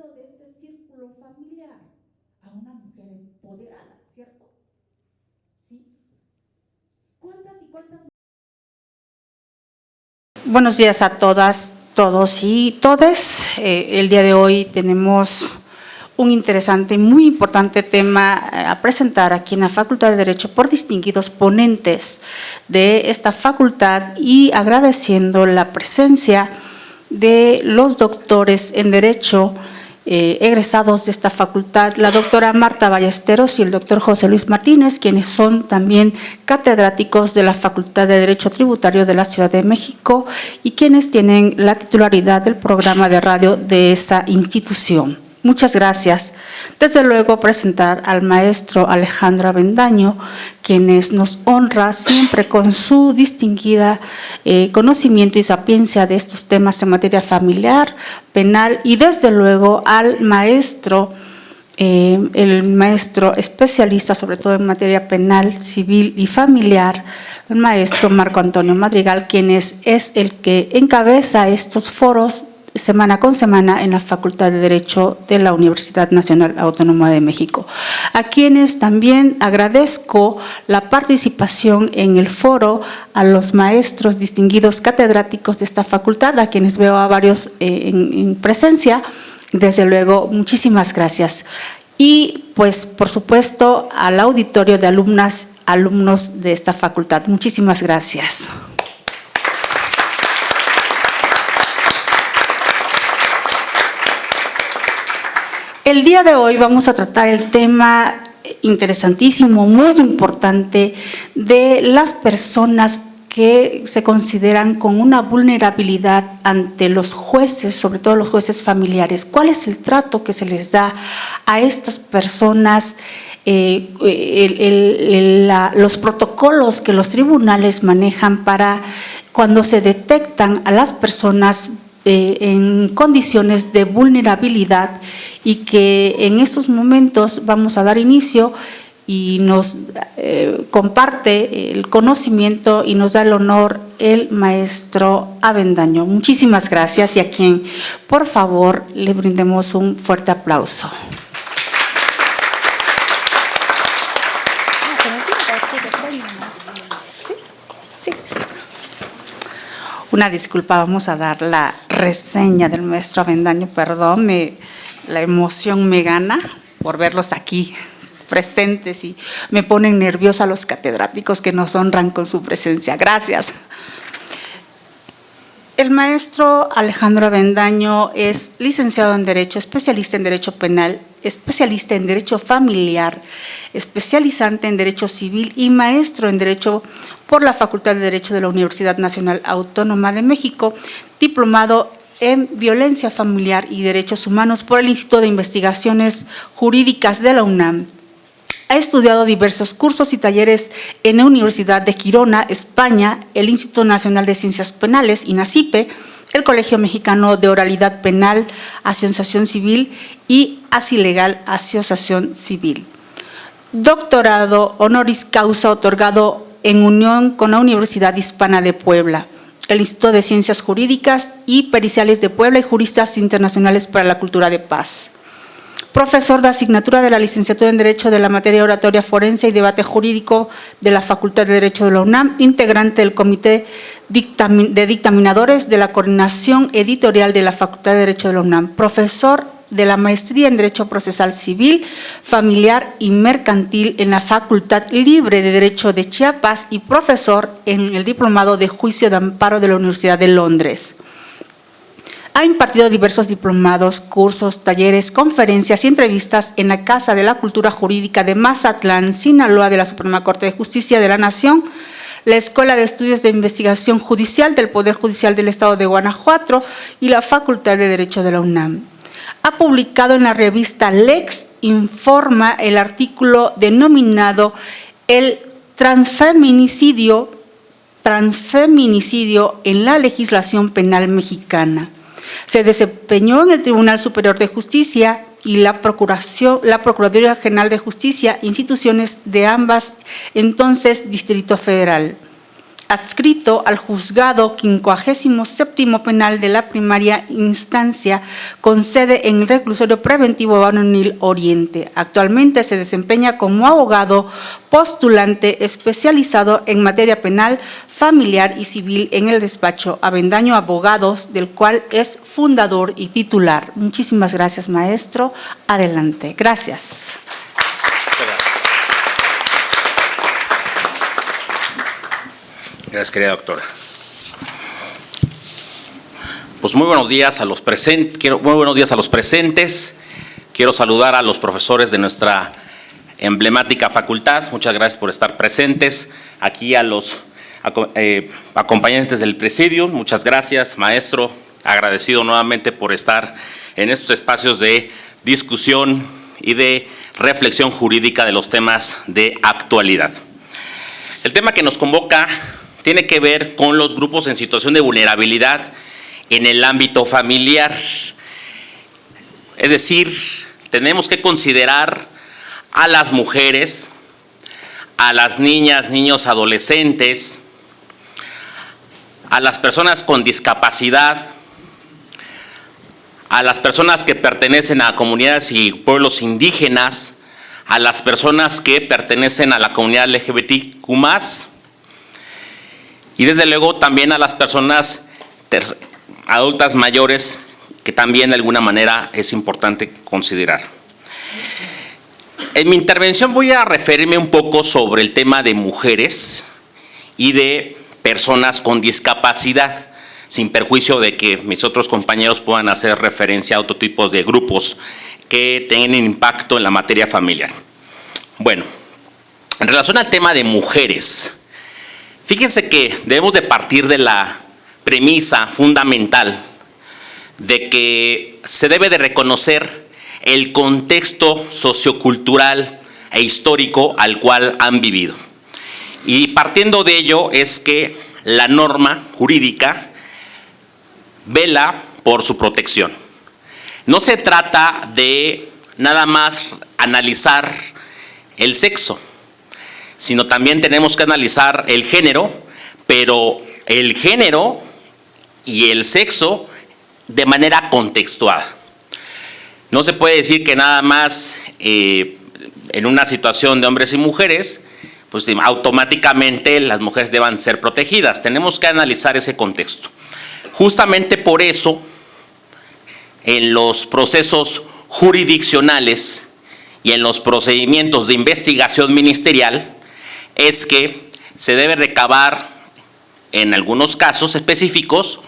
salido de ese círculo familiar a una mujer empoderada, ¿cierto? ¿Sí? ¿Cuántas y cuántas? Buenos días a todas, todos y todes. El día de hoy tenemos un interesante y muy importante tema a presentar aquí en la Facultad de Derecho por distinguidos ponentes de esta facultad y agradeciendo la presencia de los doctores en Derecho egresados de esta facultad, la doctora Marta Ballesteros y el doctor José Luis Martínez, quienes son también catedráticos de la Facultad de Derecho Tributario de la Ciudad de México y quienes tienen la titularidad del programa de radio de esa institución. Muchas gracias. Desde luego presentar al maestro Alejandro Avendaño, quienes nos honra siempre con su distinguida conocimiento y sapiencia de estos temas en materia familiar, penal y desde luego al maestro, el maestro especialista sobre todo en materia penal, civil y familiar, el maestro Marco Antonio Madrigal, quien es el que encabeza estos foros semana con semana en la Facultad de Derecho de la Universidad Nacional Autónoma de México, a quienes también agradezco la participación en el foro a los maestros distinguidos catedráticos de esta facultad, a quienes veo a varios en presencia. Desde luego, muchísimas gracias. Y pues, por supuesto, al auditorio de alumnas, alumnos de esta facultad. Muchísimas gracias. El día de hoy vamos a tratar el tema interesantísimo, muy importante, de las personas que se consideran con una vulnerabilidad ante los jueces, sobre todo los jueces familiares. ¿Cuál es el trato que se les da a estas personas? Los protocolos que los tribunales manejan para cuando se detectan a las personas en condiciones de vulnerabilidad, y que en estos momentos vamos a dar inicio y nos comparte el conocimiento y nos da el honor el maestro Avendaño. Muchísimas gracias y a quien por favor le brindemos un fuerte aplauso. Sí. Una disculpa, vamos a dar la reseña del maestro Avendaño, perdón, la emoción me gana por verlos aquí presentes y me ponen nerviosa los catedráticos que nos honran con su presencia. Gracias. El maestro Alejandro Avendaño es licenciado en Derecho, especialista en Derecho Penal, especialista en Derecho Familiar, especializante en Derecho Civil y maestro en Derecho por la Facultad de Derecho de la Universidad Nacional Autónoma de México, diplomado en Violencia Familiar y Derechos Humanos por el Instituto de Investigaciones Jurídicas de la UNAM. Ha estudiado diversos cursos y talleres en la Universidad de Girona, España, el Instituto Nacional de Ciencias Penales, INACIPE, el Colegio Mexicano de Oralidad Penal, Asociación Civil y Asilegal, Asociación Civil. Doctorado honoris causa otorgado en unión con la Universidad Hispana de Puebla, el Instituto de Ciencias Jurídicas y Periciales de Puebla y Juristas Internacionales para la Cultura de Paz. Profesor de asignatura de la licenciatura en Derecho de la materia oratoria forense y debate jurídico de la Facultad de Derecho de la UNAM, integrante del Comité de Dictaminadores de la Coordinación Editorial de la Facultad de Derecho de la UNAM. Profesor de la maestría en Derecho Procesal Civil, Familiar y Mercantil en la Facultad Libre de Derecho de Chiapas y profesor en el Diplomado de Juicio de Amparo de la Universidad de Londres. Ha impartido diversos diplomados, cursos, talleres, conferencias y entrevistas en la Casa de la Cultura Jurídica de Mazatlán, Sinaloa, de la Suprema Corte de Justicia de la Nación, la Escuela de Estudios de Investigación Judicial del Poder Judicial del Estado de Guanajuato y la Facultad de Derecho de la UNAM. Ha publicado en la revista Lex Informa el artículo denominado El transfeminicidio en la legislación penal mexicana. Se desempeñó en el Tribunal Superior de Justicia y la Procuraduría General de Justicia, instituciones de ambas entonces Distrito Federal. adscrito al Juzgado 57º Penal de la Primaria Instancia, con sede en el Reclusorio Preventivo Varonil Oriente. Actualmente se desempeña como abogado postulante especializado en materia penal, familiar y civil en el despacho Avendaño Abogados, del cual es fundador y titular. Muchísimas gracias, maestro. Adelante. Gracias. Gracias, querida doctora. Pues muy buenos días a los presentes. Quiero saludar a los profesores de nuestra emblemática facultad. Muchas gracias por estar presentes. Aquí a los acompañantes del presidium. Muchas gracias, maestro. Agradecido nuevamente por estar en estos espacios de discusión y de reflexión jurídica de los temas de actualidad. El tema que nos convoca tiene que ver con los grupos en situación de vulnerabilidad en el ámbito familiar. Es decir, tenemos que considerar a las mujeres, a las niñas, niños, adolescentes, a las personas con discapacidad, a las personas que pertenecen a comunidades y pueblos indígenas, a las personas que pertenecen a la comunidad LGBTQ+, y desde luego también a las personas adultas mayores, que también de alguna manera es importante considerar. En mi intervención voy a referirme un poco sobre el tema de mujeres y de personas con discapacidad, sin perjuicio de que mis otros compañeros puedan hacer referencia a otro tipo de grupos que tienen impacto en la materia familiar. Bueno, en relación al tema de mujeres, fíjense que debemos de partir de la premisa fundamental de que se debe de reconocer el contexto sociocultural e histórico al cual han vivido. Y partiendo de ello es que la norma jurídica vela por su protección. No se trata de nada más analizar el sexo, sino también tenemos que analizar el género, pero el género y el sexo de manera contextuada. No se puede decir que nada más en una situación de hombres y mujeres, pues automáticamente las mujeres deban ser protegidas. Tenemos que analizar ese contexto. Justamente por eso, en los procesos jurisdiccionales y en los procedimientos de investigación ministerial, es que se debe recabar, en algunos casos específicos,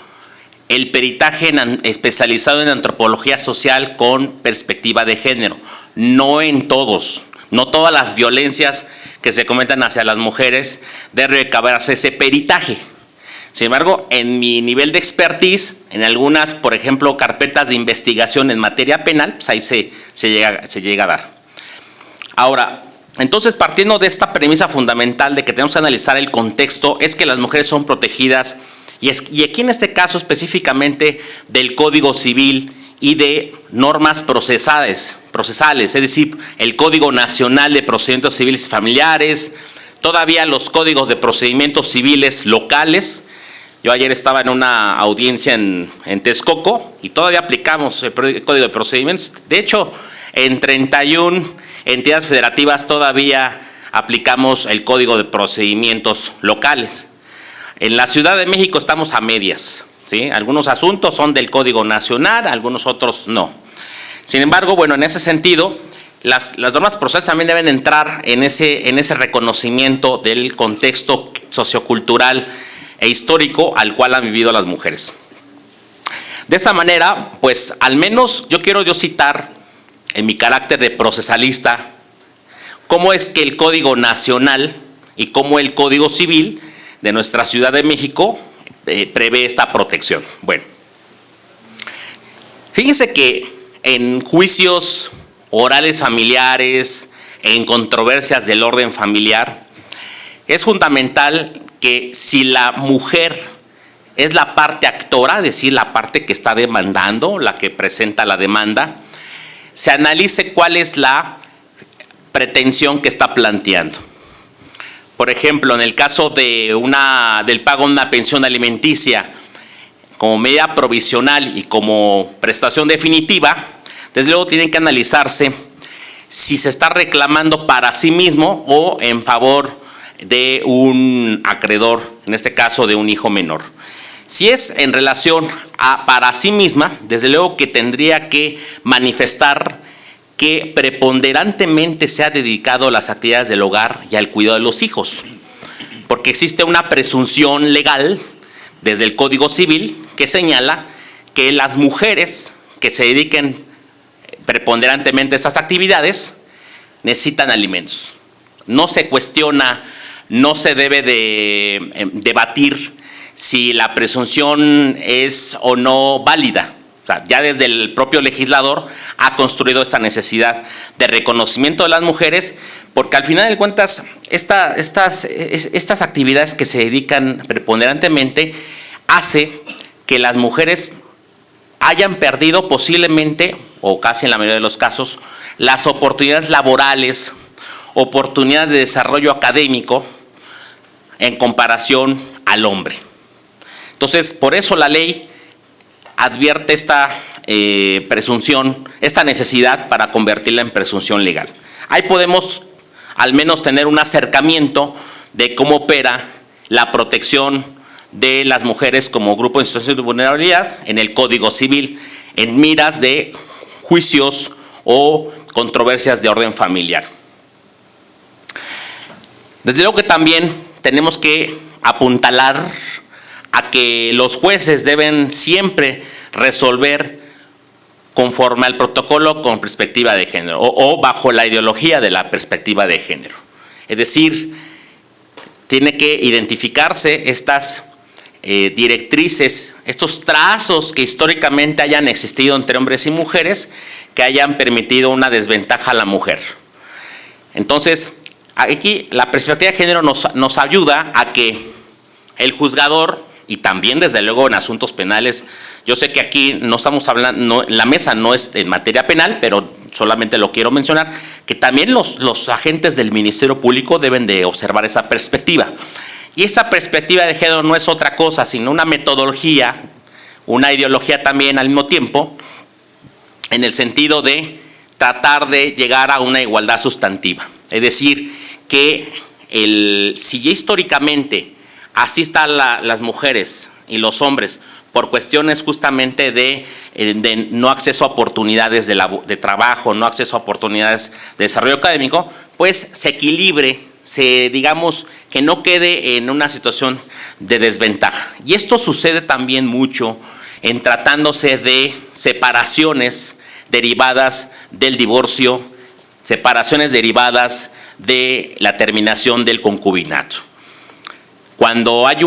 el peritaje especializado en antropología social con perspectiva de género. No en todos, no todas las violencias que se cometen hacia las mujeres debe recabarse ese peritaje. Sin embargo, en mi nivel de expertise, en algunas, por ejemplo, carpetas de investigación en materia penal, pues ahí se llega a dar. Ahora, entonces, partiendo de esta premisa fundamental de que tenemos que analizar el contexto, es que las mujeres son protegidas, y aquí en este caso específicamente del Código Civil y de normas procesales, es decir, el Código Nacional de Procedimientos Civiles y Familiares, todavía los códigos de procedimientos civiles locales. Yo ayer estaba en una audiencia en Texcoco y todavía aplicamos el Código de Procedimientos. De hecho, en 31 entidades federativas todavía aplicamos el Código de Procedimientos locales. En la Ciudad de México estamos a medias, ¿sí? Algunos asuntos son del Código Nacional, algunos otros no. Sin embargo, bueno, en ese sentido, las normas procesales también deben entrar en ese reconocimiento del contexto sociocultural e histórico al cual han vivido las mujeres. De esa manera, pues al menos yo quiero citar en mi carácter de procesalista cómo es que el Código Nacional y cómo el Código Civil de nuestra Ciudad de México prevé esta protección. Bueno, fíjense que en juicios orales familiares, en controversias del orden familiar, es fundamental que si la mujer es la parte actora, es decir, la parte que está demandando, la que presenta la demanda, se analice cuál es la pretensión que está planteando. Por ejemplo, en el caso de del pago de una pensión alimenticia como medida provisional y como prestación definitiva, desde luego tienen que analizarse si se está reclamando para sí mismo o en favor de un acreedor, en este caso de un hijo menor. Si es en relación para sí misma, desde luego que tendría que manifestar que preponderantemente se ha dedicado a las actividades del hogar y al cuidado de los hijos, porque existe una presunción legal desde el Código Civil que señala que las mujeres que se dediquen preponderantemente a esas actividades necesitan alimentos. No se cuestiona, no se debe de debatir si la presunción es o no válida. O sea, ya desde el propio legislador ha construido esta necesidad de reconocimiento de las mujeres, porque al final de cuentas estas actividades que se dedican preponderantemente hace que las mujeres hayan perdido posiblemente, o casi en la mayoría de los casos, las oportunidades laborales, oportunidades de desarrollo académico en comparación al hombre. Entonces, por eso la ley advierte esta presunción, esta necesidad para convertirla en presunción legal. Ahí podemos al menos tener un acercamiento de cómo opera la protección de las mujeres como grupo en situación de vulnerabilidad en el Código Civil, en miras de juicios o controversias de orden familiar. Desde luego que también tenemos que apuntalar a que los jueces deben siempre resolver conforme al protocolo con perspectiva de género o bajo la ideología de la perspectiva de género. Es decir, tiene que identificarse estas directrices, estos trazos que históricamente hayan existido entre hombres y mujeres que hayan permitido una desventaja a la mujer. Entonces, aquí la perspectiva de género nos ayuda a que el juzgador, y también desde luego en asuntos penales, yo sé que aquí no estamos hablando, la mesa no es en materia penal, pero solamente lo quiero mencionar, que también los agentes del Ministerio Público deben de observar esa perspectiva. Y esa perspectiva de género no es otra cosa, sino una metodología, una ideología también al mismo tiempo, en el sentido de tratar de llegar a una igualdad sustantiva. Es decir, que si ya históricamente así están las mujeres y los hombres por cuestiones justamente de no acceso a oportunidades de trabajo, no acceso a oportunidades de desarrollo académico, pues se equilibre, digamos que no quede en una situación de desventaja. Y esto sucede también mucho en tratándose de separaciones derivadas del divorcio, separaciones derivadas de la terminación del concubinato. Cuando hay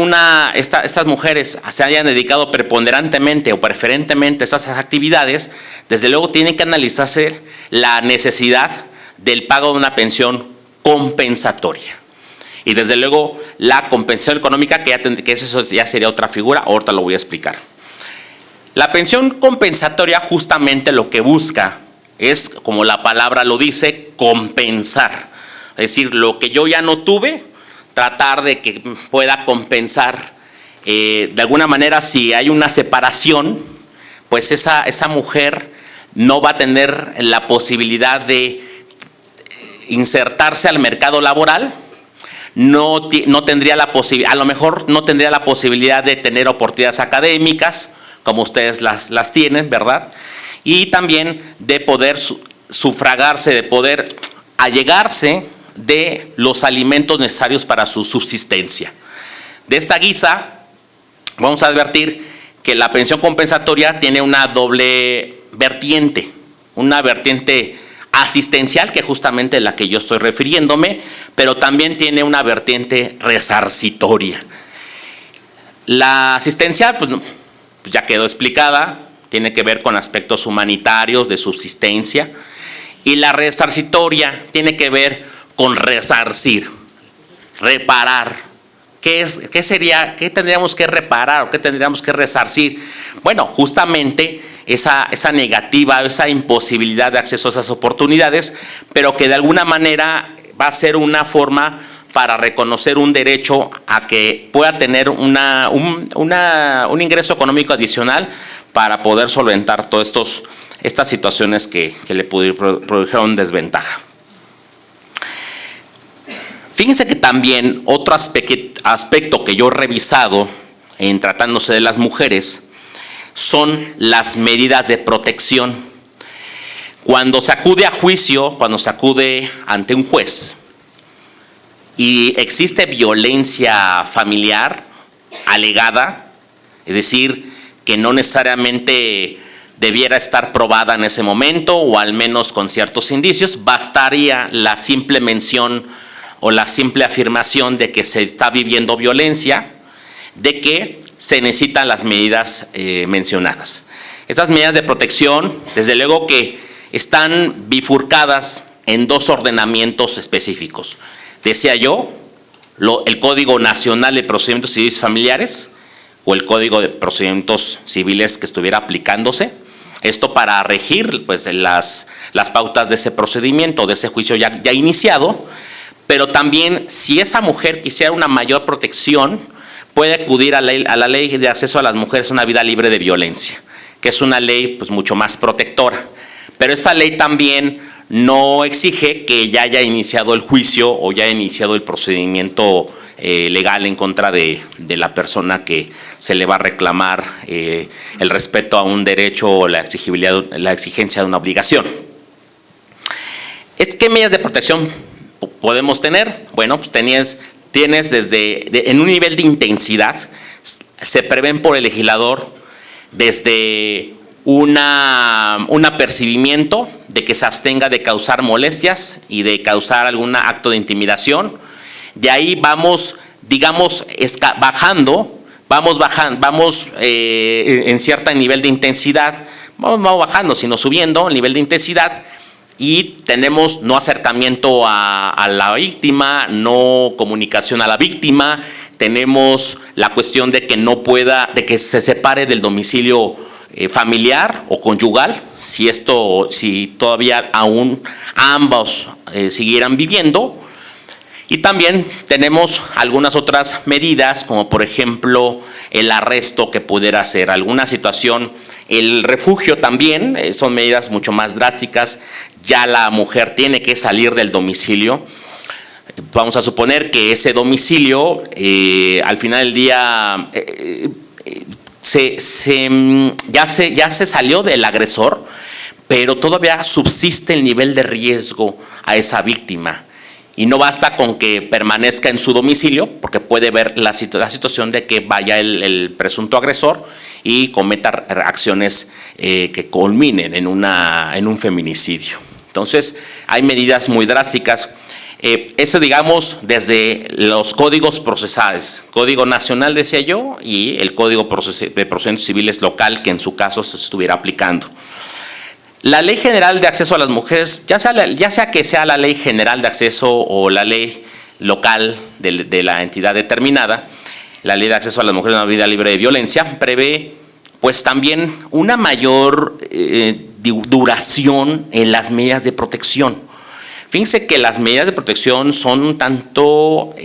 estas mujeres se hayan dedicado preponderantemente o preferentemente a esas actividades, desde luego tiene que analizarse la necesidad del pago de una pensión compensatoria. Y desde luego la compensación económica, que eso ya sería otra figura, ahorita lo voy a explicar. La pensión compensatoria justamente lo que busca es, como la palabra lo dice, compensar. Es decir, lo que yo ya no tuve, tratar de que pueda compensar. De alguna manera, si hay una separación, pues esa mujer no va a tener la posibilidad de insertarse al mercado laboral, no tendría la posibilidad, a lo mejor no tendría la posibilidad de tener oportunidades académicas, como ustedes las tienen, ¿verdad? Y también de poder sufragarse, de poder allegarse de los alimentos necesarios para su subsistencia. De esta guisa, vamos a advertir que la pensión compensatoria tiene una doble vertiente, una vertiente asistencial, que es justamente la que yo estoy refiriéndome, pero también tiene una vertiente resarcitoria. La asistencial, pues ya quedó explicada, tiene que ver con aspectos humanitarios, de subsistencia, y la resarcitoria tiene que ver con resarcir, reparar. ¿Qué tendríamos que reparar o qué tendríamos que resarcir? Bueno, justamente esa negativa, esa imposibilidad de acceso a esas oportunidades, pero que de alguna manera va a ser una forma para reconocer un derecho a que pueda tener un ingreso económico adicional para poder solventar todas estas situaciones que le produjeron desventaja. Fíjense que también otro aspecto que yo he revisado en tratándose de las mujeres son las medidas de protección. Cuando se acude a juicio, cuando se acude ante un juez y existe violencia familiar alegada, es decir, que no necesariamente debiera estar probada en ese momento o al menos con ciertos indicios, bastaría la simple mención o la simple afirmación de que se está viviendo violencia, de que se necesitan las medidas mencionadas. Estas medidas de protección, desde luego que están bifurcadas en dos ordenamientos específicos. Decía yo, el Código Nacional de Procedimientos Civiles Familiares o el Código de Procedimientos Civiles que estuviera aplicándose. Esto para regir pues, las pautas de ese procedimiento, de ese juicio ya iniciado, pero también si esa mujer quisiera una mayor protección, puede acudir a la ley de acceso a las mujeres a una vida libre de violencia, que es una ley pues, mucho más protectora. Pero esta ley también no exige que ya haya iniciado el juicio o ya haya iniciado el procedimiento legal en contra de la persona que se le va a reclamar el respeto a un derecho o la exigencia de una obligación. ¿Qué medidas de protección podemos tener? Bueno, pues tienes en un nivel de intensidad, se prevén por el legislador desde un apercibimiento de que se abstenga de causar molestias y de causar algún acto de intimidación. De ahí vamos, digamos, bajando en cierto nivel de intensidad, vamos bajando, sino subiendo el nivel de intensidad. Y tenemos no acercamiento a la víctima, no comunicación a la víctima, tenemos la cuestión de que se separe del domicilio familiar o conyugal, si todavía aún ambos siguieran viviendo. Y también tenemos algunas otras medidas, como por ejemplo el arresto que pudiera hacer alguna situación. El refugio también, son medidas mucho más drásticas, ya la mujer tiene que salir del domicilio. Vamos a suponer que ese domicilio, al final del día, ya se salió del agresor, pero todavía subsiste el nivel de riesgo a esa víctima. Y no basta con que permanezca en su domicilio, porque puede ver la situación de que vaya el presunto agresor y cometa acciones que culminen en un feminicidio. Entonces, hay medidas muy drásticas. Eso, digamos, desde los códigos procesales, Código Nacional, decía yo, y el Código de Procedimientos Civiles local, que en su caso se estuviera aplicando. La Ley General de Acceso a las Mujeres, ya sea que sea la Ley General de Acceso o la ley local de la entidad determinada, la Ley de Acceso a las Mujeres a una vida libre de violencia prevé pues también una mayor duración en las medidas de protección. Fíjense que las medidas de protección son un tanto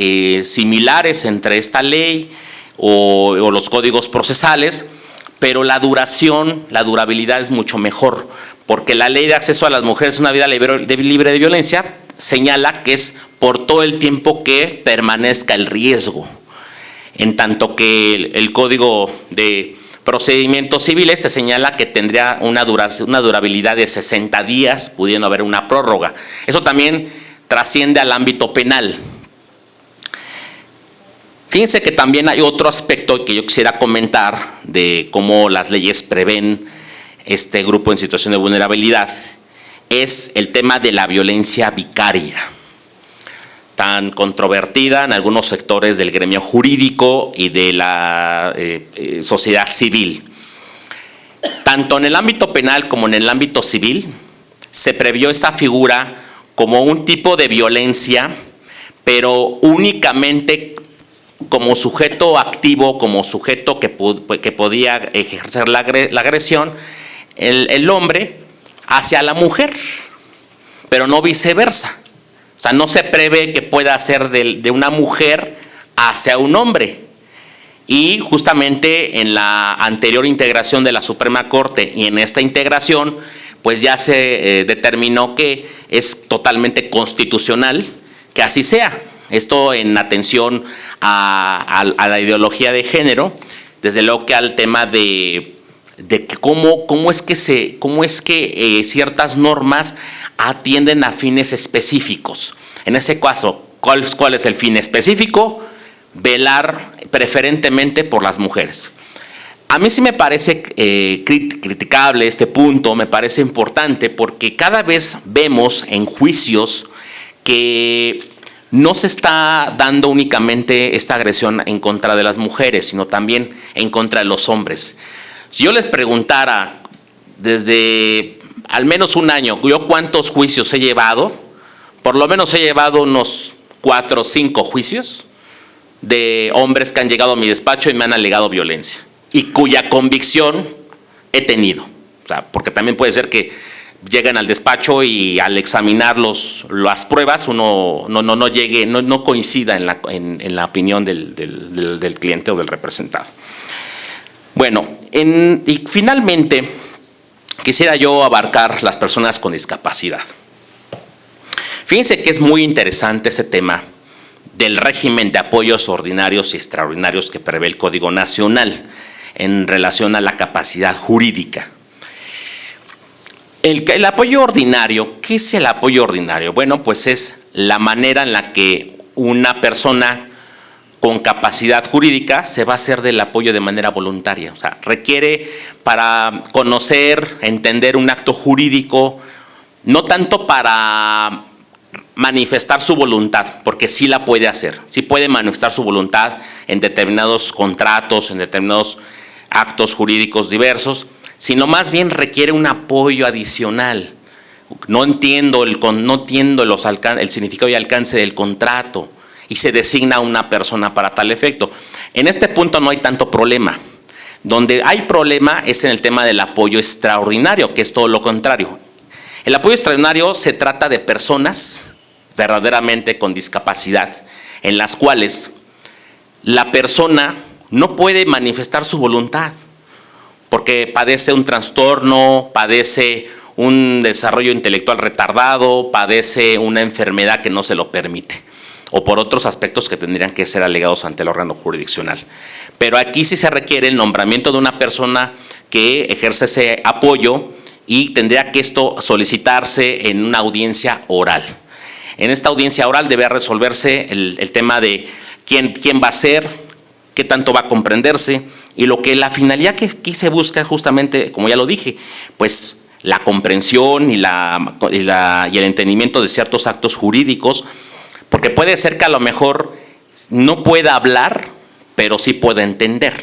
similares entre esta ley o los códigos procesales, pero la durabilidad es mucho mejor, porque la Ley de Acceso a las Mujeres a una vida libre de violencia señala que es por todo el tiempo que permanezca el riesgo, en tanto que el Código de Procedimientos Civiles se señala que tendría una durabilidad de 60 días, pudiendo haber una prórroga. Eso también trasciende al ámbito penal. Fíjense que también hay otro aspecto que yo quisiera comentar de cómo las leyes prevén este grupo en situación de vulnerabilidad, es el tema de la violencia vicaria, tan controvertida en algunos sectores del gremio jurídico y de la sociedad civil. Tanto en el ámbito penal como en el ámbito civil se previó esta figura como un tipo de violencia, pero únicamente como sujeto activo, como sujeto que podía ejercer la agresión, el hombre hacia la mujer, pero no viceversa. sea, no se prevé que pueda ser de una mujer hacia un hombre. Y justamente en la anterior integración de la Suprema Corte y en esta integración, pues ya se determinó que es totalmente constitucional que así sea. Esto en atención a la ideología de género, desde luego que al tema de que cómo es que ciertas normas atienden a fines específicos. En ese caso, ¿cuál es el fin específico? Velar preferentemente por las mujeres. A mí sí me parece criticable este punto, me parece importante porque cada vez vemos en juicios que no se está dando únicamente esta agresión en contra de las mujeres, sino también en contra de los hombres. Si yo les preguntara desde al menos un año, yo cuántos juicios he llevado, por lo menos he llevado unos 4 o 5 juicios de hombres que han llegado a mi despacho y me han alegado violencia y cuya convicción he tenido. O sea, porque también puede ser que lleguen al despacho y al examinar las pruebas uno no coincida en la opinión del cliente o del representado. Bueno, y finalmente quisiera yo abarcar las personas con discapacidad. Fíjense que es muy interesante ese tema del régimen de apoyos ordinarios y extraordinarios que prevé el Código Nacional en relación a la capacidad jurídica. El apoyo ordinario, ¿qué es el apoyo ordinario? Bueno, pues es la manera en la que una persona con capacidad jurídica se va a hacer del apoyo de manera voluntaria. O sea, requiere para conocer, entender un acto jurídico, no tanto para manifestar su voluntad, porque sí la puede hacer, sí puede manifestar su voluntad en determinados contratos, en determinados actos jurídicos diversos, sino más bien requiere un apoyo adicional. No entiendo el significado y alcance del contrato y se designa a una persona para tal efecto. En este punto no hay tanto problema. Donde hay problema es en el tema del apoyo extraordinario, que es todo lo contrario. El apoyo extraordinario se trata de personas verdaderamente con discapacidad, en las cuales la persona no puede manifestar su voluntad, porque padece un trastorno, padece un desarrollo intelectual retardado, padece una enfermedad que no se lo permite, o por otros aspectos que tendrían que ser alegados ante el órgano jurisdiccional. Pero aquí sí se requiere el nombramiento de una persona que ejerce ese apoyo y tendría que esto solicitarse en una audiencia oral. En esta audiencia oral debe resolverse el tema de quién va a ser, qué tanto va a comprenderse, y la finalidad que aquí se busca justamente, como ya lo dije, pues la comprensión y el entendimiento de ciertos actos jurídicos, porque puede ser que a lo mejor no pueda hablar, pero sí pueda entender.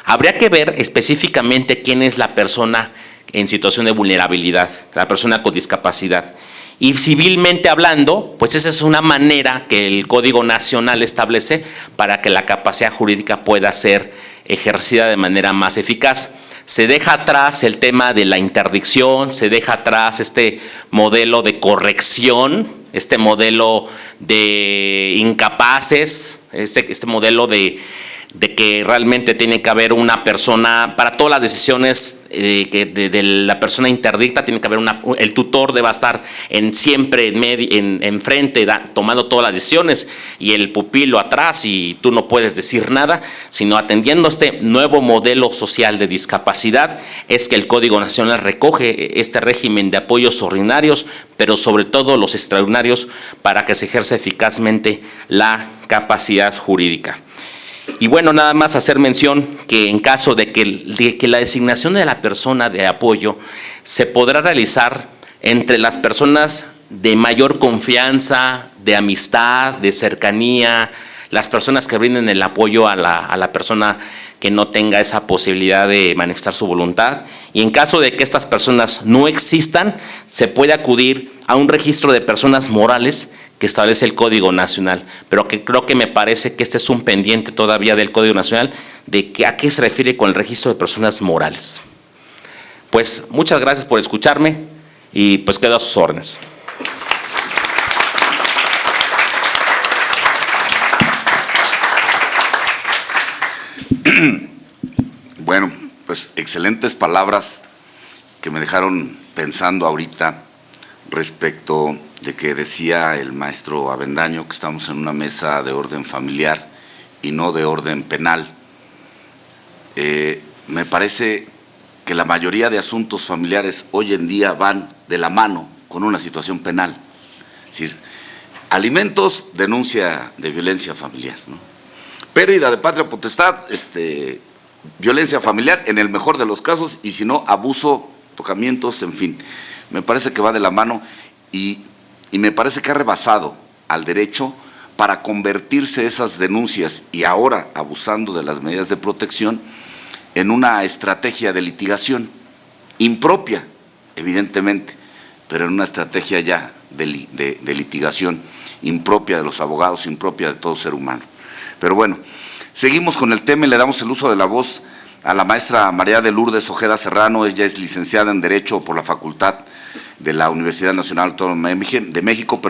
Habría que ver específicamente quién es la persona en situación de vulnerabilidad, la persona con discapacidad. Y civilmente hablando, pues esa es una manera que el Código Nacional establece para que la capacidad jurídica pueda ser ejercida de manera más eficaz. Se deja atrás el tema de la interdicción, se deja atrás este modelo de corrección, este modelo de incapaces, este modelo de que realmente tiene que haber una persona, para todas las decisiones de la persona interdicta, tiene que haber el tutor debe estar siempre en frente, tomando todas las decisiones, y el pupilo atrás, y tú no puedes decir nada, sino atendiendo este nuevo modelo social de discapacidad, es que el Código Nacional recoge este régimen de apoyos ordinarios, pero sobre todo los extraordinarios, para que se ejerza eficazmente la capacidad jurídica. Y bueno, nada más hacer mención que en caso de que la designación de la persona de apoyo se podrá realizar entre las personas de mayor confianza, de amistad, de cercanía, las personas que brinden el apoyo a la persona que no tenga esa posibilidad de manifestar su voluntad. Y en caso de que estas personas no existan, se puede acudir a un registro de personas morales que establece el Código Nacional, pero que creo que me parece que este es un pendiente todavía del Código Nacional, de que a qué se refiere con el registro de personas morales. Pues muchas gracias por escucharme y pues quedo a sus órdenes. pues excelentes palabras que me dejaron pensando ahorita respecto de que decía el maestro Avendaño que estamos en una mesa de orden familiar y no de orden penal. Me parece que la mayoría de asuntos familiares hoy en día van de la mano con una situación penal. Es decir, alimentos, denuncia de violencia familiar, ¿no? Pérdida de patria potestad, violencia familiar en el mejor de los casos, y si no, abuso, tocamientos, en fin. Me parece que va de la mano y me parece que ha rebasado al derecho para convertirse esas denuncias, y ahora abusando de las medidas de protección, en una estrategia de litigación impropia, evidentemente, pero en una estrategia ya de litigación impropia de los abogados, impropia de todo ser humano. Pero bueno, seguimos con el tema y le damos el uso de la voz a la maestra María de Lourdes Ojeda Serrano. Ella es licenciada en Derecho por la Facultad de la Universidad Nacional Autónoma de México,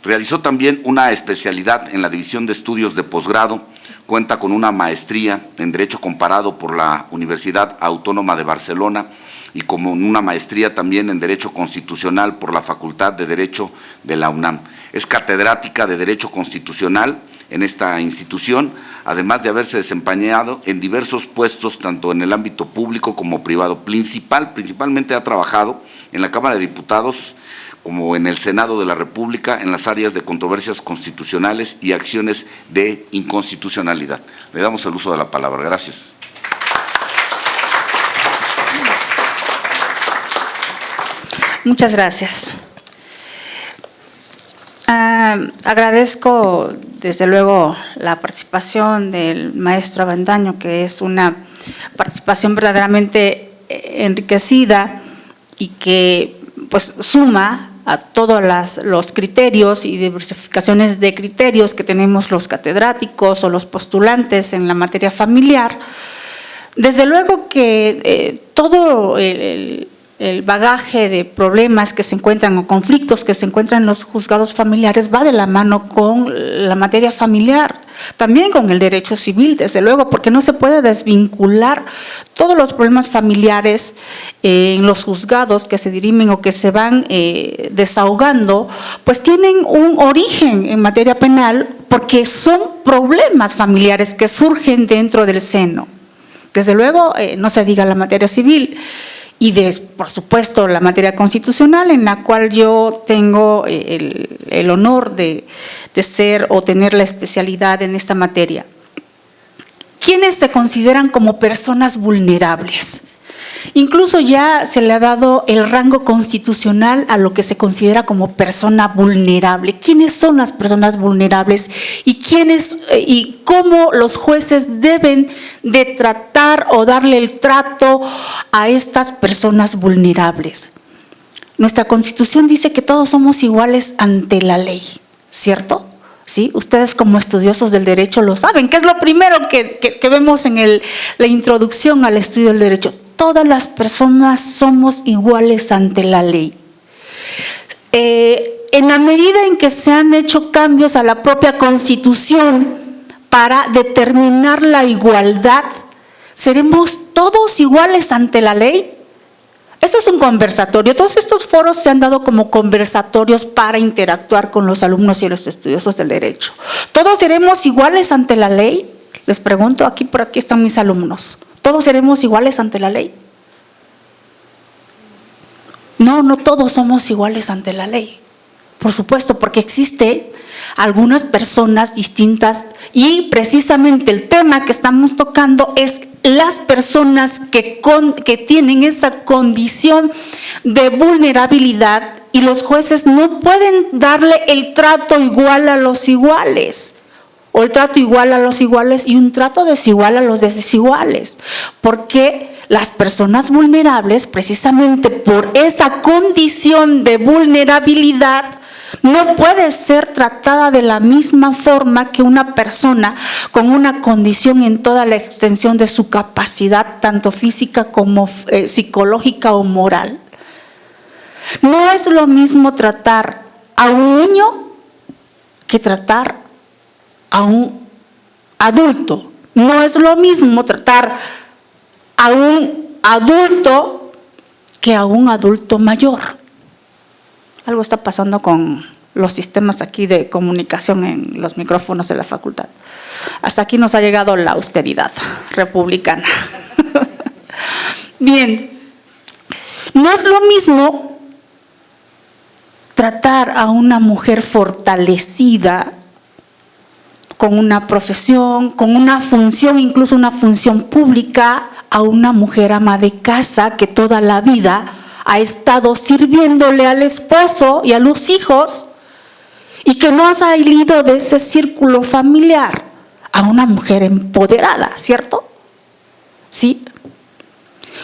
Realizó también una especialidad en la División de Estudios de Posgrado, cuenta con una maestría en Derecho Comparado por la Universidad Autónoma de Barcelona y como una maestría también en Derecho Constitucional por la Facultad de Derecho de la UNAM. Es catedrática de Derecho Constitucional en esta institución, además de haberse desempeñado en diversos puestos tanto en el ámbito público como privado. Principalmente ha trabajado en la Cámara de Diputados como en el Senado de la República en las áreas de controversias constitucionales y acciones de inconstitucionalidad. Le damos el uso de la palabra. Gracias. Muchas gracias. Agradezco desde luego la participación del maestro Avendaño, que es una participación verdaderamente enriquecida y que pues suma a todos los criterios y diversificaciones de criterios que tenemos los catedráticos o los postulantes en la materia familiar. Desde luego que todo el bagaje de problemas que se encuentran o conflictos que se encuentran en los juzgados familiares va de la mano con la materia familiar, también con el derecho civil, desde luego, porque no se puede desvincular todos los problemas familiares en los juzgados que se dirimen o que se van desahogando, pues tienen un origen en materia penal porque son problemas familiares que surgen dentro del seno. Desde luego, no se diga la materia civil. Y por supuesto, la materia constitucional, en la cual yo tengo el honor de ser o tener la especialidad en esta materia. ¿Quiénes se consideran como personas vulnerables? Incluso ya se le ha dado el rango constitucional a lo que se considera como persona vulnerable. ¿Quiénes son las personas vulnerables y cómo los jueces deben de tratar o darle el trato a estas personas vulnerables? Nuestra Constitución dice que todos somos iguales ante la ley, ¿cierto? ¿Sí? Ustedes como estudiosos del derecho lo saben, que es lo primero que vemos en la introducción al estudio del derecho. Todas las personas somos iguales ante la ley. En la medida en que se han hecho cambios a la propia Constitución para determinar la igualdad, ¿seremos todos iguales ante la ley? Eso es un conversatorio. Todos estos foros se han dado como conversatorios para interactuar con los alumnos y los estudiosos del derecho. ¿Todos seremos iguales ante la ley? Les pregunto, por aquí están mis alumnos. ¿Todos seremos iguales ante la ley? No, no todos somos iguales ante la ley. Por supuesto, porque existen algunas personas distintas y precisamente el tema que estamos tocando es las personas que tienen esa condición de vulnerabilidad y los jueces no pueden darle el trato igual a los iguales. O el trato igual a los iguales y un trato desigual a los desiguales, porque las personas vulnerables, precisamente por esa condición de vulnerabilidad, no puede ser tratada de la misma forma que una persona con una condición en toda la extensión de su capacidad, tanto física como psicológica o moral. No es lo mismo tratar a un niño que tratar a un adulto. No es lo mismo tratar a un adulto que a un adulto mayor. Algo está pasando con los sistemas aquí de comunicación en los micrófonos de la facultad. Hasta aquí nos ha llegado la austeridad republicana. Bien, no es lo mismo tratar a una mujer fortalecida con una profesión, con una función, incluso una función pública, a una mujer ama de casa que toda la vida ha estado sirviéndole al esposo y a los hijos y que no ha salido de ese círculo familiar, a una mujer empoderada, ¿cierto? ¿Sí?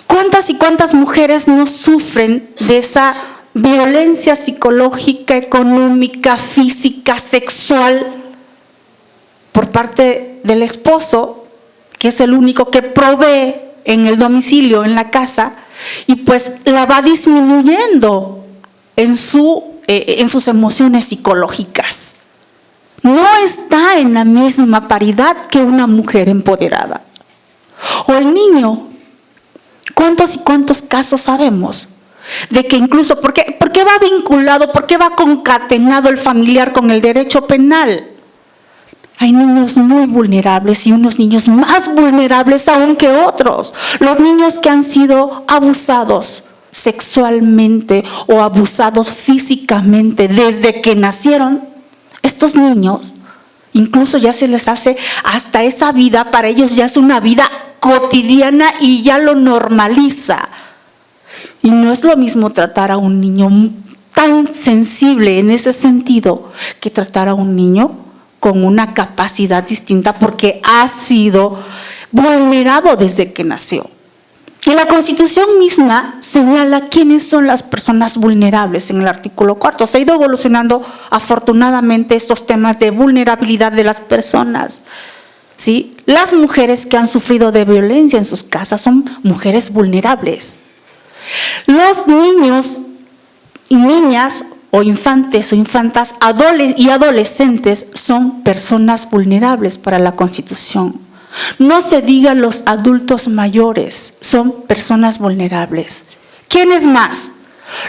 ¿Cuántas y cuántas mujeres no sufren de esa violencia psicológica, económica, física, sexual por parte del esposo, que es el único que provee en el domicilio, en la casa, y pues la va disminuyendo en sus emociones psicológicas? No está en la misma paridad que una mujer empoderada. O el niño, ¿cuántos y cuántos casos sabemos? De que incluso, ¿por qué va vinculado, por qué va concatenado el familiar con el derecho penal? Hay niños muy vulnerables y unos niños más vulnerables aún que otros. Los niños que han sido abusados sexualmente o abusados físicamente desde que nacieron, estos niños incluso ya se les hace hasta esa vida, para ellos ya es una vida cotidiana y ya lo normaliza. Y no es lo mismo tratar a un niño tan sensible en ese sentido que tratar a un niño con una capacidad distinta porque ha sido vulnerado desde que nació. Y la Constitución misma señala quiénes son las personas vulnerables en el artículo 4. Se ha ido evolucionando afortunadamente estos temas de vulnerabilidad de las personas, ¿sí? Las mujeres que han sufrido de violencia en sus casas son mujeres vulnerables. Los niños y niñas o infantes o infantas y adolescentes son personas vulnerables para la Constitución. No se diga los adultos mayores, son personas vulnerables. ¿Quiénes más?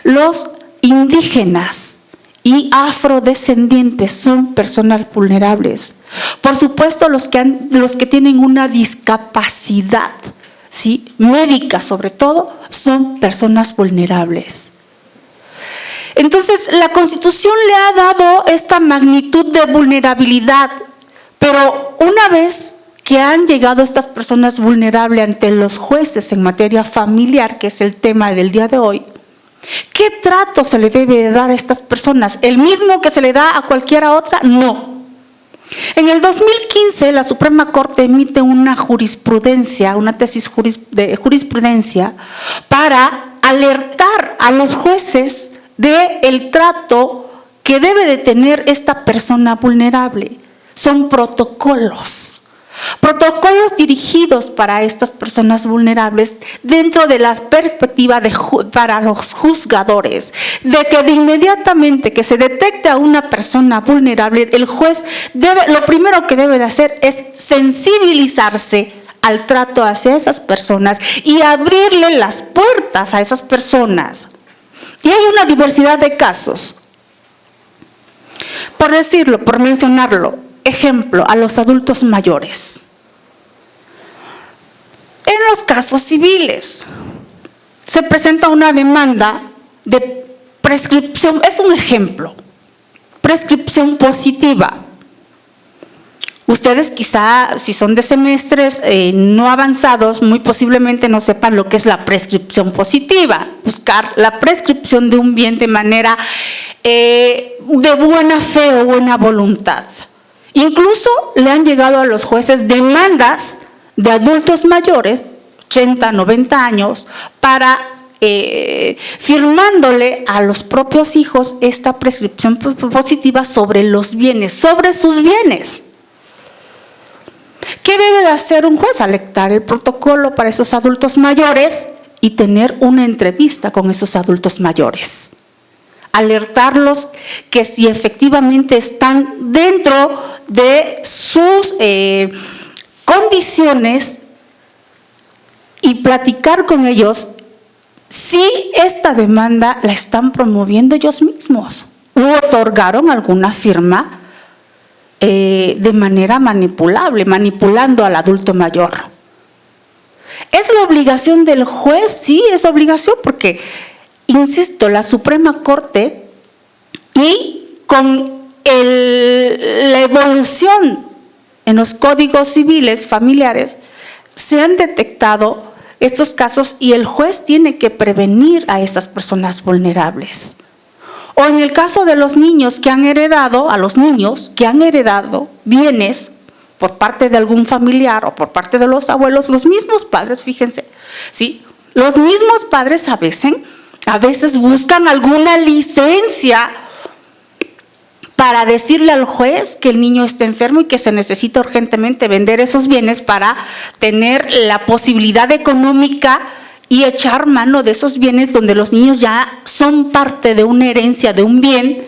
Los indígenas y afrodescendientes son personas vulnerables. Por supuesto, los que tienen una discapacidad, ¿sí?, médica sobre todo, son personas vulnerables. Entonces, la Constitución le ha dado esta magnitud de vulnerabilidad, pero una vez que han llegado estas personas vulnerables ante los jueces en materia familiar, que es el tema del día de hoy, ¿qué trato se le debe dar a estas personas? ¿El mismo que se le da a cualquiera otra? No. En el 2015, la Suprema Corte emite una jurisprudencia, una tesis de jurisprudencia, para alertar a los jueces del trato que debe de tener esta persona vulnerable. Son protocolos dirigidos para estas personas vulnerables dentro de la perspectiva para los juzgadores, de que de inmediatamente que se detecte a una persona vulnerable, el juez lo primero que debe de hacer es sensibilizarse al trato hacia esas personas y abrirle las puertas a esas personas. Y hay una diversidad de casos. Por decirlo, por mencionarlo, ejemplo, a los adultos mayores. En los casos civiles, se presenta una demanda de prescripción, es un ejemplo, prescripción positiva. Ustedes quizá, si son de semestres no avanzados, muy posiblemente no sepan lo que es la prescripción positiva. Buscar la prescripción de un bien de manera de buena fe o buena voluntad. Incluso le han llegado a los jueces demandas de adultos mayores, 80, 90 años, para firmándole a los propios hijos esta prescripción positiva sobre los bienes, sobre sus bienes. ¿Qué debe de hacer un juez? Alertar el protocolo para esos adultos mayores y tener una entrevista con esos adultos mayores. Alertarlos que si efectivamente están dentro de sus condiciones y platicar con ellos si esta demanda la están promoviendo ellos mismos o otorgaron alguna firma de manera manipulable, manipulando al adulto mayor. ¿Es la obligación del juez? Sí, es obligación porque, insisto, la Suprema Corte y con la evolución en los códigos civiles familiares se han detectado estos casos y el juez tiene que prevenir a esas personas vulnerables. O en el caso de los niños que han heredado, a los niños que han heredado bienes por parte de algún familiar o por parte de los abuelos, los mismos padres, fíjense, ¿sí? Los mismos padres a veces buscan alguna licencia para decirle al juez que el niño está enfermo y que se necesita urgentemente vender esos bienes para tener la posibilidad económica y echar mano de esos bienes donde los niños ya son parte de una herencia, de un bien,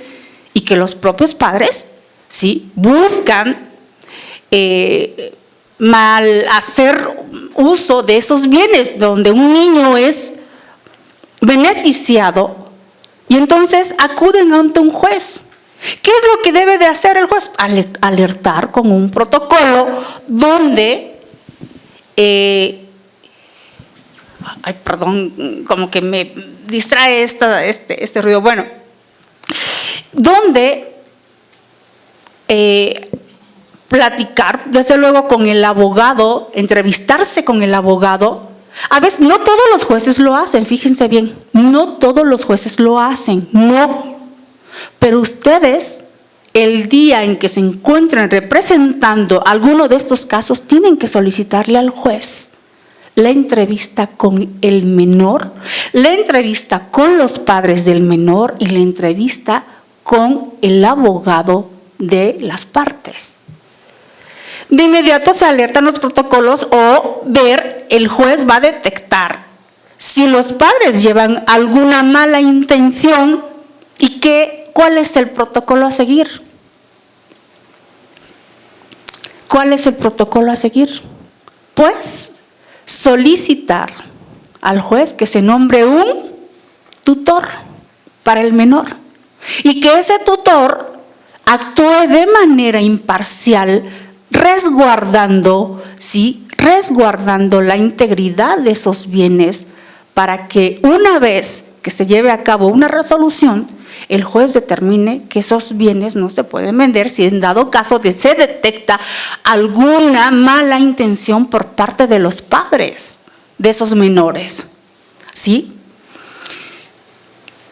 y que los propios padres, ¿sí?, buscan hacer uso de esos bienes donde un niño es beneficiado y entonces acuden ante un juez. ¿Qué es lo que debe de hacer el juez? Alertar con un protocolo donde como que me distrae este ruido. Bueno, donde platicar, desde luego, con el abogado, entrevistarse con el abogado. A veces, no todos los jueces lo hacen, fíjense bien, no todos los jueces lo hacen, no. Pero ustedes, el día en que se encuentren representando alguno de estos casos, tienen que solicitarle al juez la entrevista con el menor, la entrevista con los padres del menor y la entrevista con el abogado de las partes. De inmediato se alertan los protocolos o el juez va a detectar si los padres llevan alguna mala intención y cuál es el protocolo a seguir. ¿Cuál es el protocolo a seguir? Pues solicitar al juez que se nombre un tutor para el menor y que ese tutor actúe de manera imparcial, resguardando la integridad de esos bienes para que una vez que se lleve a cabo una resolución, el juez determine que esos bienes no se pueden vender si en dado caso se detecta alguna mala intención por parte de los padres de esos menores. ¿Sí?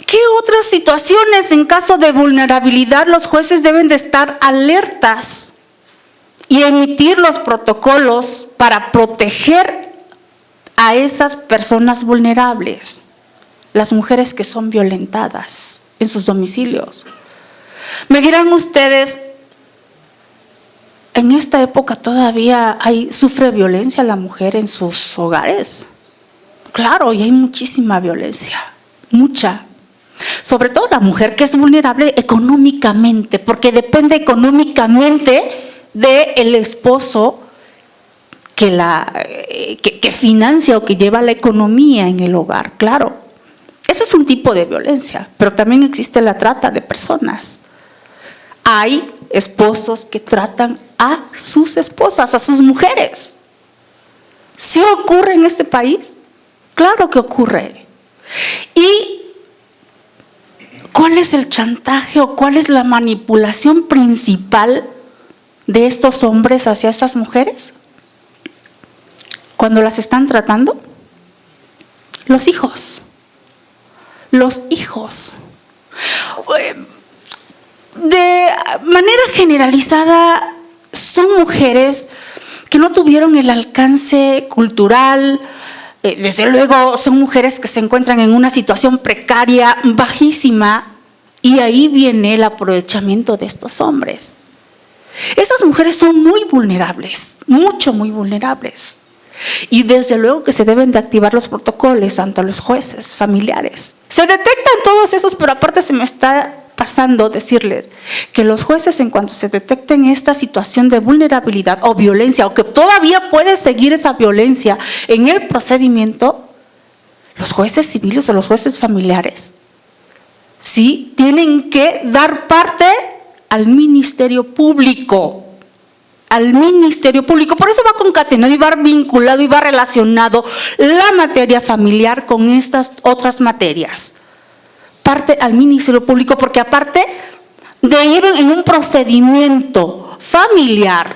¿Qué otras situaciones en caso de vulnerabilidad los jueces deben de estar alertas y emitir los protocolos para proteger a esas personas vulnerables? Las mujeres que son violentadas en sus domicilios. Me dirán ustedes, en esta época todavía sufre violencia la mujer en sus hogares. Claro, y hay muchísima violencia, mucha. Sobre todo la mujer que es vulnerable económicamente, porque depende económicamente del esposo que financia o que lleva la economía en el hogar, claro. Ese es un tipo de violencia, pero también existe la trata de personas. Hay esposos que tratan a sus esposas, a sus mujeres. ¿Sí ocurre en este país? Claro que ocurre. ¿Y cuál es el chantaje o cuál es la manipulación principal de estos hombres hacia esas mujeres cuando las están tratando? Los hijos. Los hijos. De manera generalizada, son mujeres que no tuvieron el alcance cultural, desde luego son mujeres que se encuentran en una situación precaria, bajísima, y ahí viene el aprovechamiento de estos hombres. Esas mujeres son muy vulnerables, muy vulnerables. Y desde luego que se deben de activar los protocolos ante los jueces familiares. Se detectan todos esos, pero aparte se me está pasando, decirles que los jueces, en cuanto se detecten esta situación de vulnerabilidad o violencia, o que todavía puede seguir esa violencia en el procedimiento, los jueces civiles o los jueces familiares, sí, tienen que dar parte al Ministerio Público. Al Ministerio Público. Por eso va concatenado y va vinculado y va relacionado la materia familiar con estas otras materias. Parte al Ministerio Público, porque aparte de ir en un procedimiento familiar,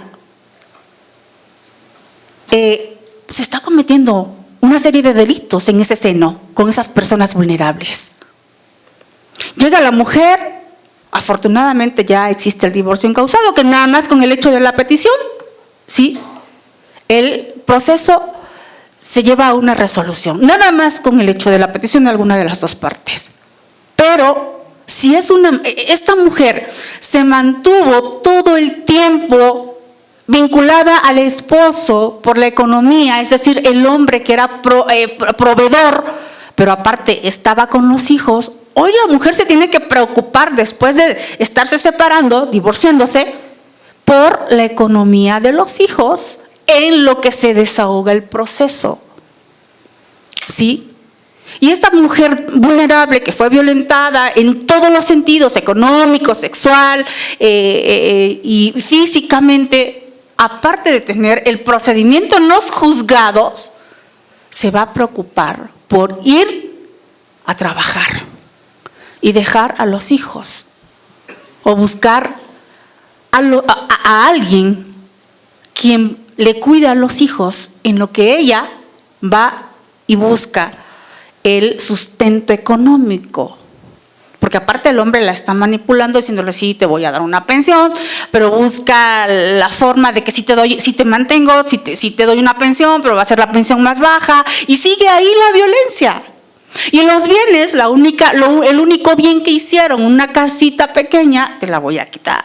se está cometiendo una serie de delitos en ese seno con esas personas vulnerables. Llega la mujer. Afortunadamente ya existe el divorcio encausado, que nada más con el hecho de la petición, ¿sí?, el proceso se lleva a una resolución, nada más con el hecho de la petición de alguna de las dos partes. Pero si esta mujer se mantuvo todo el tiempo vinculada al esposo por la economía, es decir, el hombre que era proveedor, pero aparte estaba con los hijos. Hoy la mujer se tiene que preocupar, después de estarse separando, divorciándose, por la economía de los hijos, en lo que se desahoga el proceso. ¿Sí? Y esta mujer vulnerable que fue violentada en todos los sentidos, económico, sexual y físicamente, aparte de tener el procedimiento en los juzgados, se va a preocupar por ir a trabajar y dejar a los hijos, o buscar a alguien quien le cuida a los hijos, en lo que ella va y busca el sustento económico. Porque aparte el hombre la está manipulando diciéndole: sí, te voy a dar una pensión, pero busca la forma de que si te mantengo, si te doy una pensión, pero va a ser la pensión más baja, y sigue ahí la violencia. Y los bienes, el único bien que hicieron, una casita pequeña, te la voy a quitar.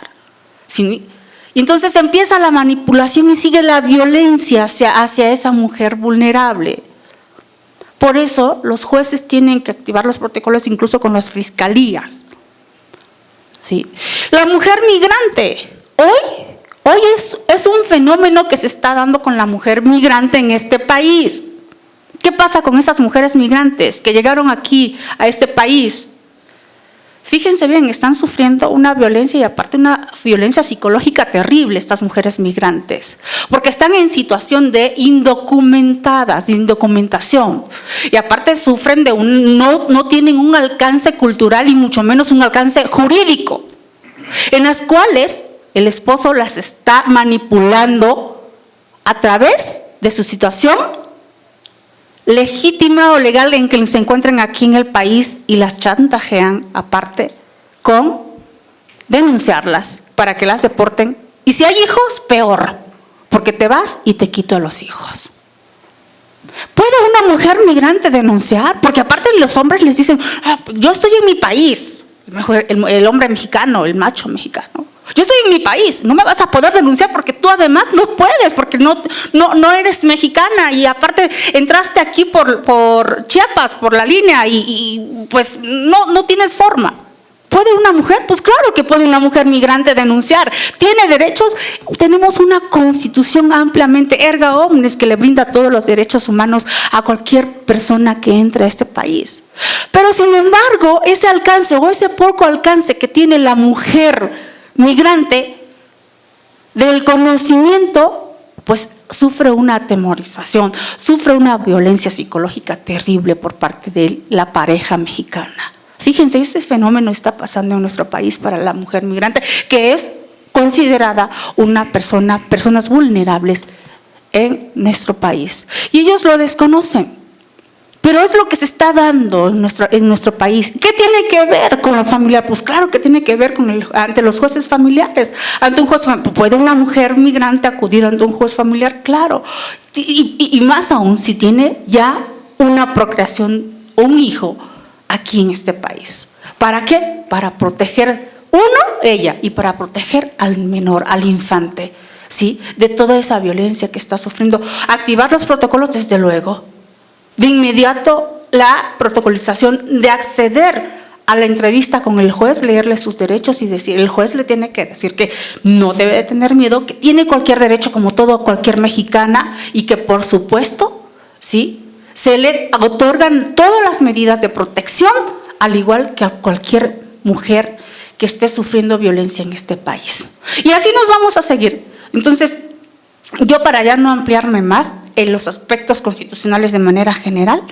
¿Sí? Y entonces empieza la manipulación y sigue la violencia hacia esa mujer vulnerable. Por eso los jueces tienen que activar los protocolos incluso con las fiscalías. ¿Sí? La mujer migrante, hoy es un fenómeno que se está dando con la mujer migrante en este país. ¿Qué pasa con esas mujeres migrantes que llegaron aquí a este país? Fíjense bien, están sufriendo una violencia, y aparte una violencia psicológica terrible estas mujeres migrantes, porque están en situación de indocumentadas, de indocumentación, y aparte sufren no tienen un alcance cultural y mucho menos un alcance jurídico, en las cuales el esposo las está manipulando a través de su situación legítima o legal en que se encuentran aquí en el país, y las chantajean aparte con denunciarlas para que las deporten, y si hay hijos, peor, porque te vas y te quito a los hijos. ¿Puede una mujer migrante denunciar? Porque aparte los hombres les dicen: yo estoy en mi país, el hombre mexicano, el macho mexicano, yo estoy en mi país, no me vas a poder denunciar porque tú además no puedes, porque no eres mexicana, y aparte entraste aquí por Chiapas, por la línea, y pues no tienes forma. ¿Puede una mujer? Pues claro que puede una mujer migrante denunciar. ¿Tiene derechos? Tenemos una constitución ampliamente erga omnes que le brinda todos los derechos humanos a cualquier persona que entre a este país. Pero sin embargo, ese alcance o ese poco alcance que tiene la mujer migrante del conocimiento, pues sufre una atemorización, sufre una violencia psicológica terrible por parte de la pareja mexicana. Fíjense, ese fenómeno está pasando en nuestro país para la mujer migrante, que es considerada personas vulnerables en nuestro país. Y ellos lo desconocen. Pero es lo que se está dando en nuestro país. ¿Qué tiene que ver con la familia? Pues claro que tiene que ver ante los jueces familiares. Ante un juez, ¿puede una mujer migrante acudir ante un juez familiar? Claro. Y más aún si tiene ya una procreación, un hijo aquí en este país. ¿Para qué? Para proteger ella, y para proteger al menor, al infante, ¿sí?, de toda esa violencia que está sufriendo. Activar los protocolos, desde luego. De inmediato, la protocolización de acceder a la entrevista con el juez, leerle sus derechos y decir, el juez le tiene que decir que no debe de tener miedo, que tiene cualquier derecho como cualquier mexicana y que por supuesto, ¿sí?, se le otorgan todas las medidas de protección, al igual que a cualquier mujer que esté sufriendo violencia en este país. Y así nos vamos a seguir. Entonces, yo para ya no ampliarme más en los aspectos constitucionales de manera general,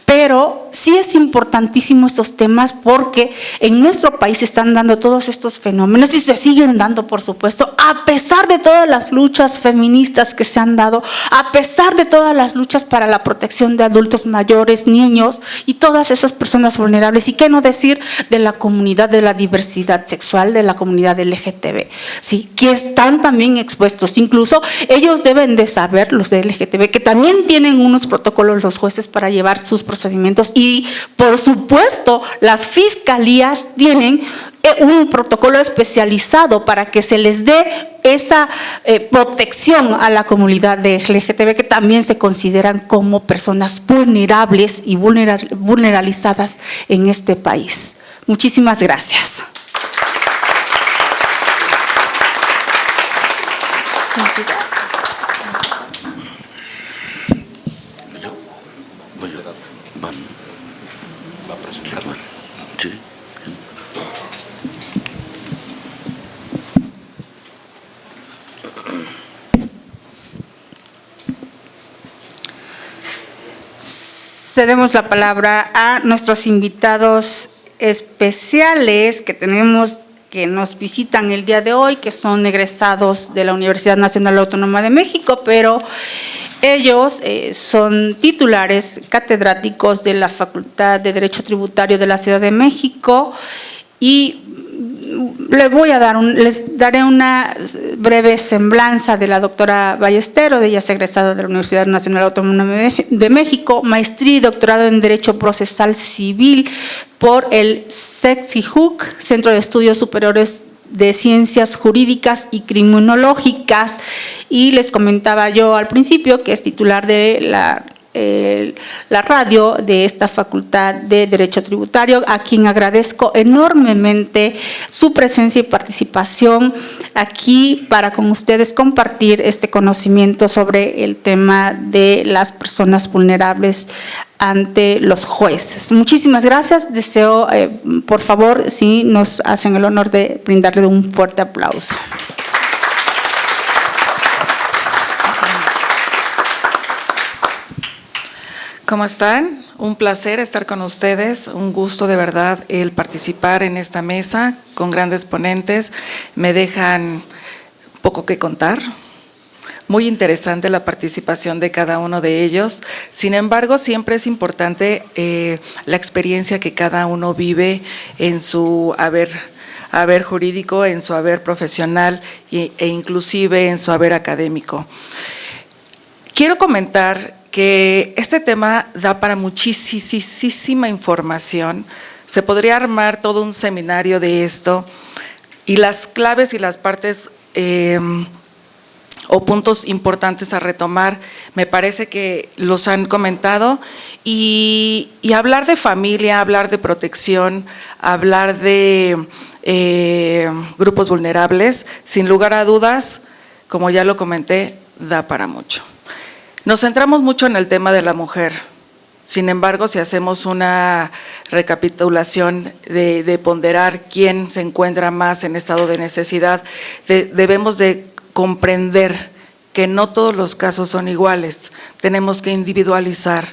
pero sí es importantísimo estos temas porque en nuestro país se están dando todos estos fenómenos y se siguen dando, por supuesto, a pesar de todas las luchas feministas que se han dado, a pesar de todas las luchas para la protección de adultos mayores, niños y todas esas personas vulnerables. Y qué no decir de la comunidad de la diversidad sexual, de la comunidad LGTB, ¿sí?, que están también expuestos. Incluso ellos deben de saber, los de LGTB, que también tienen unos protocolos los jueces para llevar sus procedimientos y, por supuesto, las fiscalías tienen un protocolo especializado para que se les dé esa protección a la comunidad de LGTB, que también se consideran como personas vulnerables y vulneralizadas en este país. Muchísimas gracias. Sí. Cedemos la palabra a nuestros invitados especiales que tenemos, que nos visitan el día de hoy, que son egresados de la Universidad Nacional Autónoma de México, pero ellos son titulares catedráticos de la Facultad de Derecho Tributario de la Ciudad de México y les daré una breve semblanza de la doctora Ballesteros. Ella es egresada de la Universidad Nacional Autónoma de México, maestría y doctorado en Derecho Procesal Civil por el CEXIJUC, Centro de Estudios Superiores de Ciencias Jurídicas y Criminológicas, y les comentaba yo al principio que es titular de la radio de esta Facultad de Derecho Tributario, a quien agradezco enormemente su presencia y participación aquí para con ustedes compartir este conocimiento sobre el tema de las personas vulnerables ante los jueces. Muchísimas gracias. Deseo, por favor, si nos hacen el honor de brindarle un fuerte aplauso. ¿Cómo están? Un placer estar con ustedes, un gusto de verdad el participar en esta mesa con grandes ponentes. Me dejan poco que contar. Muy interesante la participación de cada uno de ellos. Sin embargo, siempre es importante la experiencia que cada uno vive en su haber jurídico, en su haber profesional e inclusive en su haber académico. Quiero comentar que este tema da para muchísima información. Se podría armar todo un seminario de esto y las claves y las partes o puntos importantes a retomar, me parece que los han comentado, y hablar de familia, hablar de protección, hablar de grupos vulnerables, sin lugar a dudas, como ya lo comenté, da para mucho. Nos centramos mucho en el tema de la mujer. Sin embargo, si hacemos una recapitulación de ponderar quién se encuentra más en estado de necesidad, debemos de comprender que no todos los casos son iguales. Tenemos que individualizar.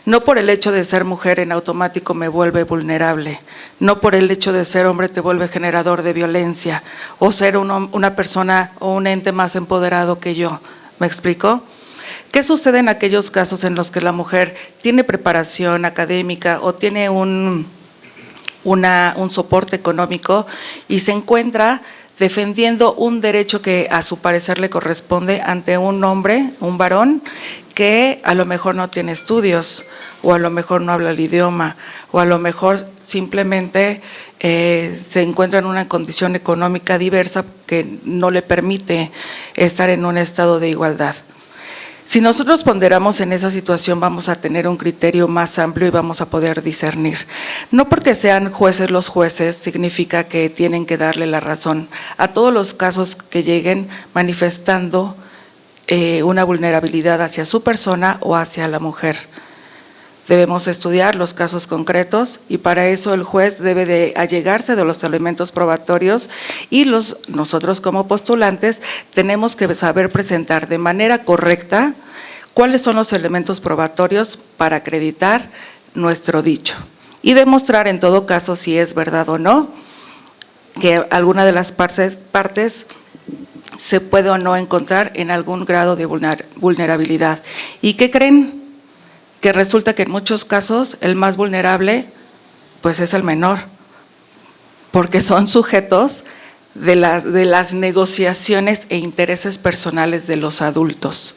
No por el hecho de ser mujer en automático me vuelve vulnerable. No por el hecho de ser hombre te vuelve generador de violencia o ser una persona o un ente más empoderado que yo. ¿Me explico? ¿Qué sucede en aquellos casos en los que la mujer tiene preparación académica o tiene un soporte económico y se encuentra defendiendo un derecho que a su parecer le corresponde ante un hombre, un varón, que a lo mejor no tiene estudios o a lo mejor no habla el idioma o a lo mejor simplemente se encuentra en una condición económica diversa que no le permite estar en un estado de igualdad? Si nosotros ponderamos en esa situación, vamos a tener un criterio más amplio y vamos a poder discernir. No porque sean jueces los jueces, significa que tienen que darle la razón a todos los casos que lleguen manifestando una vulnerabilidad hacia su persona o hacia la mujer. Debemos estudiar los casos concretos y para eso el juez debe de allegarse de los elementos probatorios y nosotros como postulantes tenemos que saber presentar de manera correcta cuáles son los elementos probatorios para acreditar nuestro dicho y demostrar en todo caso si es verdad o no que alguna de las partes se puede o no encontrar en algún grado de vulnerabilidad. ¿Y qué creen? Que resulta que en muchos casos el más vulnerable pues es el menor, porque son sujetos de las negociaciones e intereses personales de los adultos.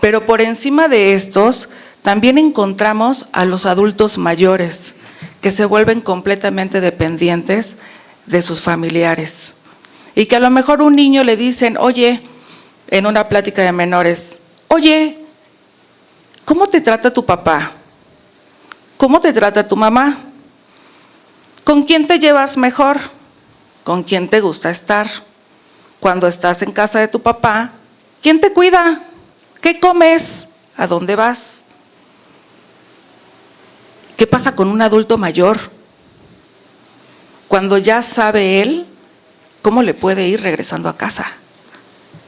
Pero por encima de estos también encontramos a los adultos mayores que se vuelven completamente dependientes de sus familiares y que a lo mejor un niño le dicen, oye, en una plática de menores, oye, ¿cómo te trata tu papá? ¿Cómo te trata tu mamá? ¿Con quién te llevas mejor? ¿Con quién te gusta estar? Cuando estás en casa de tu papá, ¿quién te cuida? ¿Qué comes? ¿A dónde vas? ¿Qué pasa con un adulto mayor? Cuando ya sabe él cómo le puede ir regresando a casa.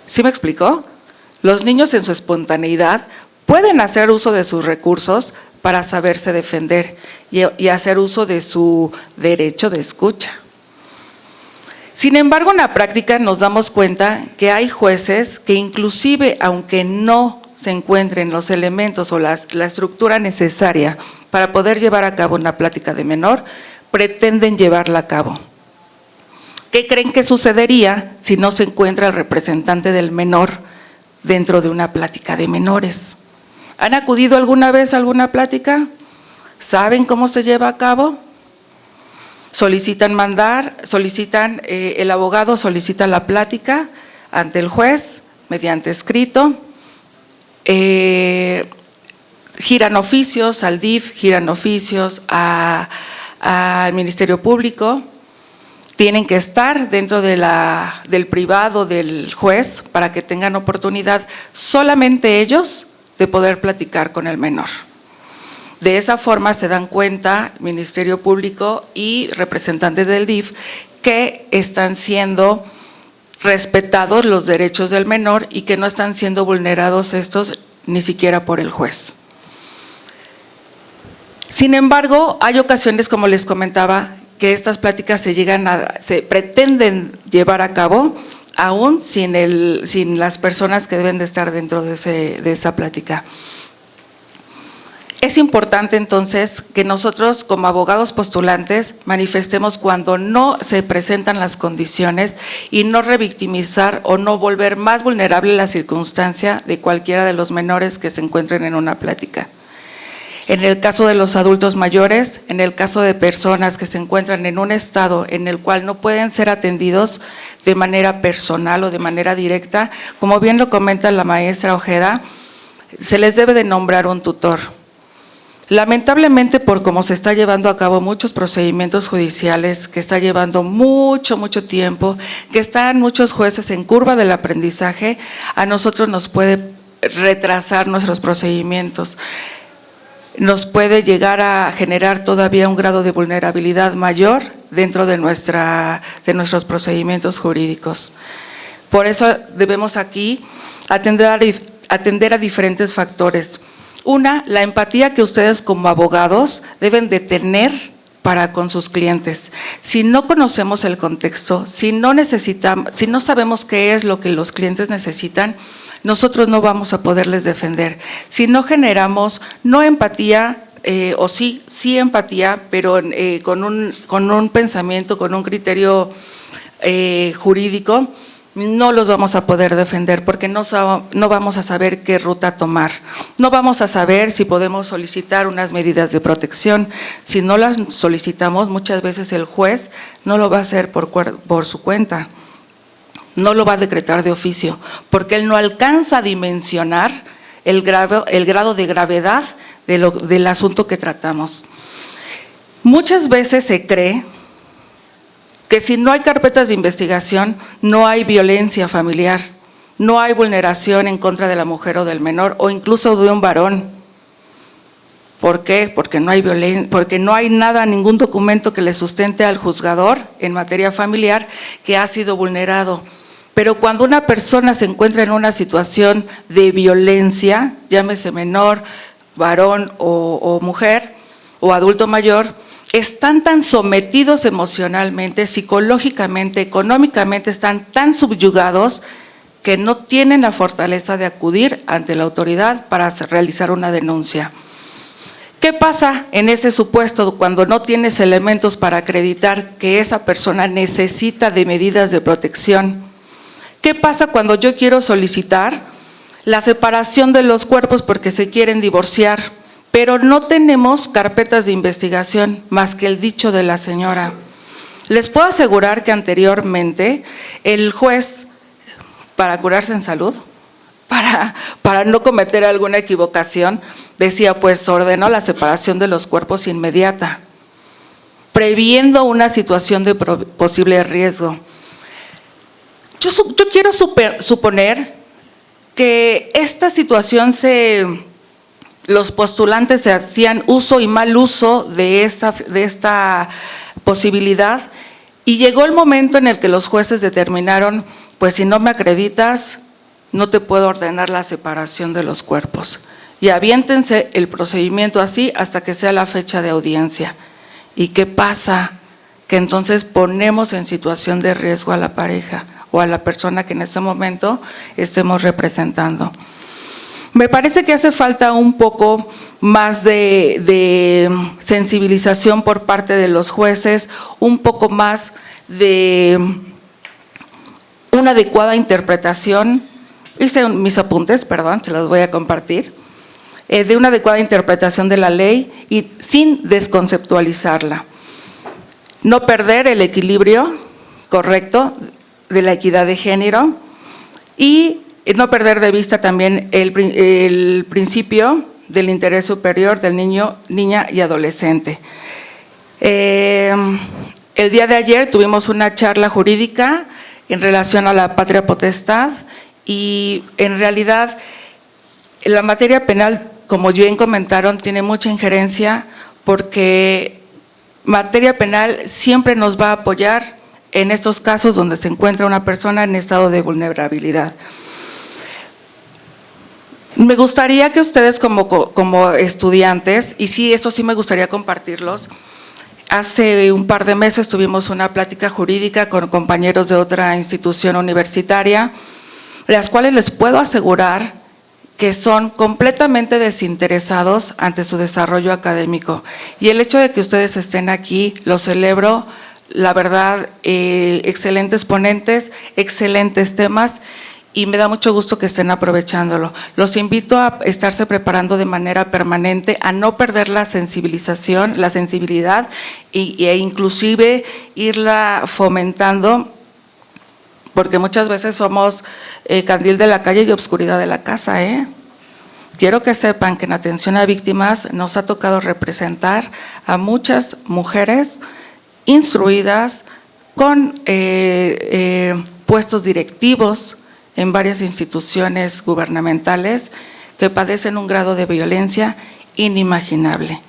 ¿Sí me explicó? Los niños en su espontaneidad pueden hacer uso de sus recursos para saberse defender y hacer uso de su derecho de escucha. Sin embargo, en la práctica nos damos cuenta que hay jueces que inclusive, aunque no se encuentren los elementos o la estructura necesaria para poder llevar a cabo una plática de menor, pretenden llevarla a cabo. ¿Qué creen que sucedería si no se encuentra el representante del menor dentro de una plática de menores? ¿Han acudido alguna vez a alguna plática? ¿Saben cómo se lleva a cabo? El abogado solicita la plática ante el juez mediante escrito, giran oficios al DIF, giran oficios al Ministerio Público, tienen que estar dentro del privado del juez para que tengan oportunidad solamente ellos de poder platicar con el menor. De esa forma se dan cuenta Ministerio Público y representantes del DIF que están siendo respetados los derechos del menor y que no están siendo vulnerados estos ni siquiera por el juez. Sin embargo, hay ocasiones, como les comentaba, que estas pláticas se pretenden llevar a cabo aún sin las personas que deben de estar dentro de esa plática. Es importante entonces que nosotros como abogados postulantes manifestemos cuando no se presentan las condiciones y no revictimizar o no volver más vulnerable la circunstancia de cualquiera de los menores que se encuentren en una plática. En el caso de los adultos mayores, en el caso de personas que se encuentran en un estado en el cual no pueden ser atendidos de manera personal o de manera directa, como bien lo comenta la maestra Ojeda, se les debe de nombrar un tutor. Lamentablemente, por cómo se está llevando a cabo muchos procedimientos judiciales, que está llevando mucho tiempo, que están muchos jueces en curva del aprendizaje, a nosotros nos puede retrasar nuestros procedimientos. Nos puede llegar a generar todavía un grado de vulnerabilidad mayor dentro de nuestros procedimientos jurídicos. Por eso debemos aquí atender a diferentes factores. Una, la empatía que ustedes como abogados deben de tener para con sus clientes. Si no conocemos el contexto, si no sabemos qué es lo que los clientes necesitan, nosotros no vamos a poderles defender. Si no generamos, no empatía, o sí empatía, pero con un pensamiento, con un criterio jurídico, no los vamos a poder defender porque no vamos a saber qué ruta tomar. No vamos a saber si podemos solicitar unas medidas de protección. Si no las solicitamos, muchas veces el juez no lo va a hacer por su cuenta. No lo va a decretar de oficio, porque él no alcanza a dimensionar el grado de gravedad del asunto que tratamos. Muchas veces se cree que si no hay carpetas de investigación, no hay violencia familiar, no hay vulneración en contra de la mujer o del menor, o incluso de un varón. ¿Por qué? Porque no hay violencia, porque no hay nada, ningún documento que le sustente al juzgador en materia familiar que ha sido vulnerado. Pero cuando una persona se encuentra en una situación de violencia, llámese menor, varón o mujer o adulto mayor, están tan sometidos emocionalmente, psicológicamente, económicamente, están tan subyugados que no tienen la fortaleza de acudir ante la autoridad para realizar una denuncia. ¿Qué pasa en ese supuesto cuando no tienes elementos para acreditar que esa persona necesita de medidas de protección? ¿Qué pasa cuando yo quiero solicitar la separación de los cuerpos porque se quieren divorciar, pero no tenemos carpetas de investigación más que el dicho de la señora? Les puedo asegurar que anteriormente el juez, para curarse en salud, para no cometer alguna equivocación, decía, pues ordenó la separación de los cuerpos inmediata, previendo una situación de posible riesgo. Yo quiero suponer que esta situación los postulantes se hacían uso y mal uso de esta posibilidad, y llegó el momento en el que los jueces determinaron, pues si no me acreditas, no te puedo ordenar la separación de los cuerpos. Y aviéntense el procedimiento así hasta que sea la fecha de audiencia. ¿Y qué pasa? Que entonces ponemos en situación de riesgo a la pareja o a la persona que en ese momento estemos representando. Me parece que hace falta un poco más de sensibilización por parte de los jueces, un poco más de una adecuada interpretación. Hice mis apuntes, perdón, se los voy a compartir, de una adecuada interpretación de la ley y sin desconceptualizarla. No perder el equilibrio correcto de la equidad de género y no perder de vista también el principio del interés superior del niño, niña y adolescente. El día de ayer tuvimos una charla jurídica en relación a la patria potestad y en realidad la materia penal, como bien comentaron, tiene mucha injerencia porque materia penal siempre nos va a apoyar en estos casos donde se encuentra una persona en estado de vulnerabilidad. Me gustaría que ustedes como estudiantes, y sí, esto sí me gustaría compartirlos, hace un par de meses tuvimos una plática jurídica con compañeros de otra institución universitaria, las cuales les puedo asegurar que son completamente desinteresados ante su desarrollo académico. Y el hecho de que ustedes estén aquí, lo celebro, la verdad, excelentes ponentes, excelentes temas, y me da mucho gusto que estén aprovechándolo. Los invito a estarse preparando de manera permanente, a no perder la sensibilización, la sensibilidad e inclusive irla fomentando, porque muchas veces somos candil de la calle y obscuridad de la casa. Quiero que sepan que en atención a víctimas nos ha tocado representar a muchas mujeres instruidas con puestos directivos en varias instituciones gubernamentales que padecen un grado de violencia inimaginable.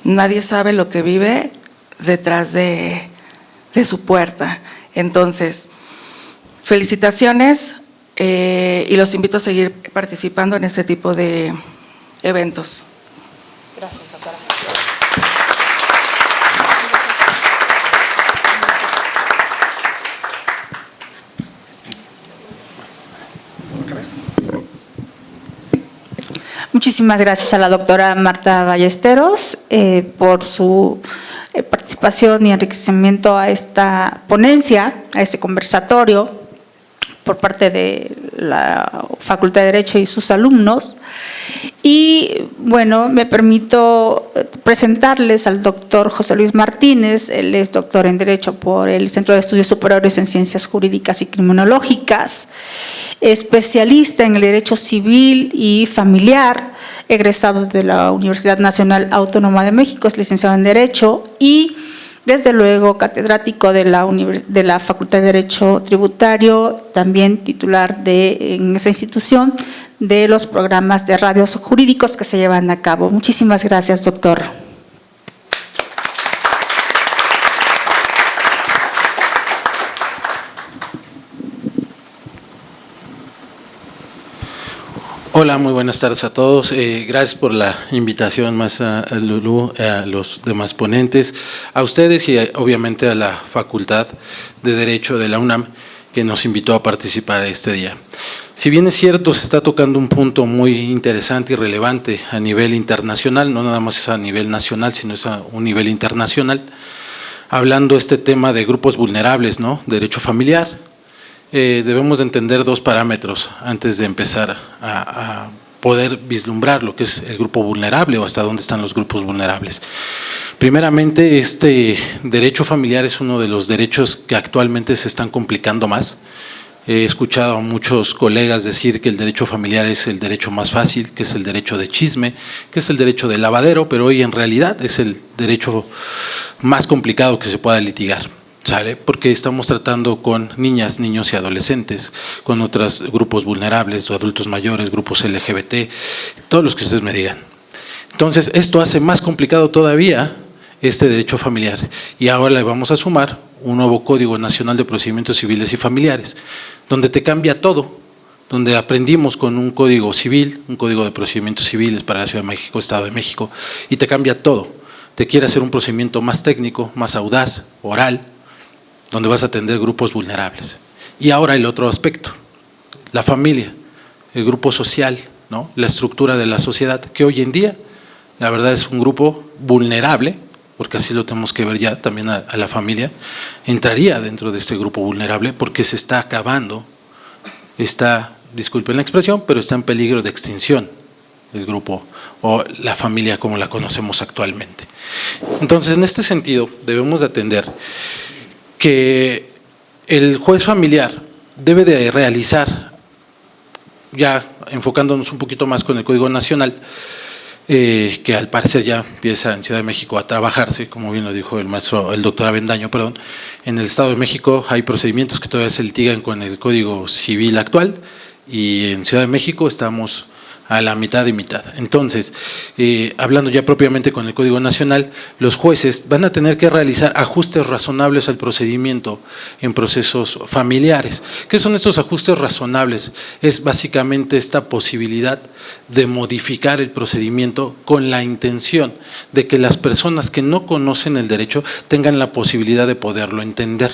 Nadie sabe lo que vive detrás de su puerta. Entonces, felicitaciones y los invito a seguir participando en este tipo de eventos. Gracias, doctora. Muchísimas gracias a la doctora Marta Ballesteros por su participación y enriquecimiento a esta ponencia, a este conversatorio por parte de la Facultad de Derecho y sus alumnos. Y bueno, me permito presentarles al doctor José Luis Martínez. Él es doctor en Derecho por el Centro de Estudios Superiores en Ciencias Jurídicas y Criminológicas, especialista en el Derecho Civil y Familiar, egresado de la Universidad Nacional Autónoma de México, es licenciado en Derecho y desde luego catedrático de la Facultad de Derecho Tributario, también titular en esa institución de los programas de radios jurídicos que se llevan a cabo. Muchísimas gracias, doctor. Hola, muy buenas tardes a todos. Gracias por la invitación, más a Lulú, a los demás ponentes, a ustedes y obviamente a la Facultad de Derecho de la UNAM que nos invitó a participar este día. Si bien es cierto, se está tocando un punto muy interesante y relevante a nivel internacional, no nada más es a nivel nacional, sino es a un nivel internacional, hablando este tema de grupos vulnerables, ¿no? Derecho familiar. Debemos de entender dos parámetros antes de empezar a poder vislumbrar lo que es el grupo vulnerable o hasta dónde están los grupos vulnerables. Primeramente, este derecho familiar es uno de los derechos que actualmente se están complicando más. He escuchado a muchos colegas decir que el derecho familiar es el derecho más fácil, que es el derecho de chisme, que es el derecho de lavadero, pero hoy en realidad es el derecho más complicado que se pueda litigar. ¿Sale? Porque estamos tratando con niñas, niños y adolescentes, con otros grupos vulnerables, o adultos mayores, grupos LGBT, todos los que ustedes me digan. Entonces, esto hace más complicado todavía este derecho familiar. Y ahora le vamos a sumar un nuevo Código Nacional de Procedimientos Civiles y Familiares, donde te cambia todo, donde aprendimos con un Código Civil, un Código de Procedimientos Civiles para la Ciudad de México, Estado de México, y te cambia todo. Te quiere hacer un procedimiento más técnico, más audaz, oral, donde vas a atender grupos vulnerables. Y ahora el otro aspecto, la familia, el grupo social, ¿no? La estructura de la sociedad, que hoy en día, la verdad es un grupo vulnerable, porque así lo tenemos que ver ya, también a la familia, entraría dentro de este grupo vulnerable porque se está acabando, disculpen la expresión, pero está en peligro de extinción el grupo o la familia como la conocemos actualmente. Entonces, en este sentido, debemos de atender que el juez familiar debe de realizar, ya enfocándonos un poquito más con el Código Nacional, que al parecer ya empieza en Ciudad de México a trabajarse, como bien lo dijo el doctor Avendaño, perdón. En el Estado de México hay procedimientos que todavía se litigan con el Código Civil actual y en Ciudad de México estamos a la mitad y mitad. Entonces, hablando ya propiamente con el Código Nacional, los jueces van a tener que realizar ajustes razonables al procedimiento en procesos familiares. ¿Qué son estos ajustes razonables? Es básicamente esta posibilidad de modificar el procedimiento con la intención de que las personas que no conocen el derecho tengan la posibilidad de poderlo entender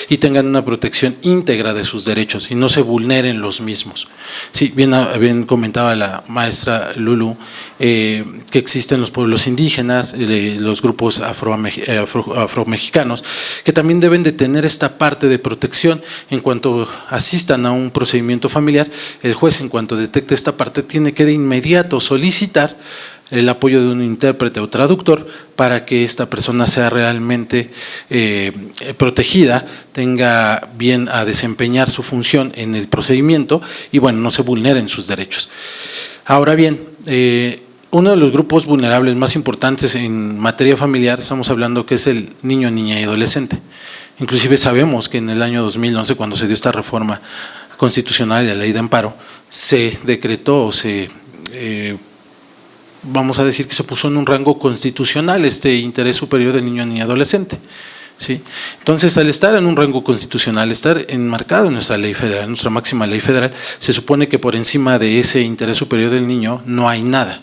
y tengan una protección íntegra de sus derechos y no se vulneren los mismos. Sí, bien comentaba la maestra Lulú que existen los pueblos indígenas, los grupos afromexicanos, que también deben de tener esta parte de protección en cuanto asistan a un procedimiento familiar. El juez, en cuanto detecte esta parte, tiene que de inmediato solicitar el apoyo de un intérprete o traductor para que esta persona sea realmente protegida, tenga bien a desempeñar su función en el procedimiento y bueno, no se vulneren sus derechos. Ahora bien, uno de los grupos vulnerables más importantes en materia familiar, estamos hablando que es el niño, niña y adolescente. Inclusive sabemos que en el año 2011, cuando se dio esta reforma constitucional y la ley de amparo, se decretó o vamos a decir que se puso en un rango constitucional este interés superior del niño, niña y adolescente. ¿Sí? Entonces, al estar en un rango constitucional, estar enmarcado en nuestra ley federal, nuestra máxima ley federal, se supone que por encima de ese interés superior del niño no hay nada.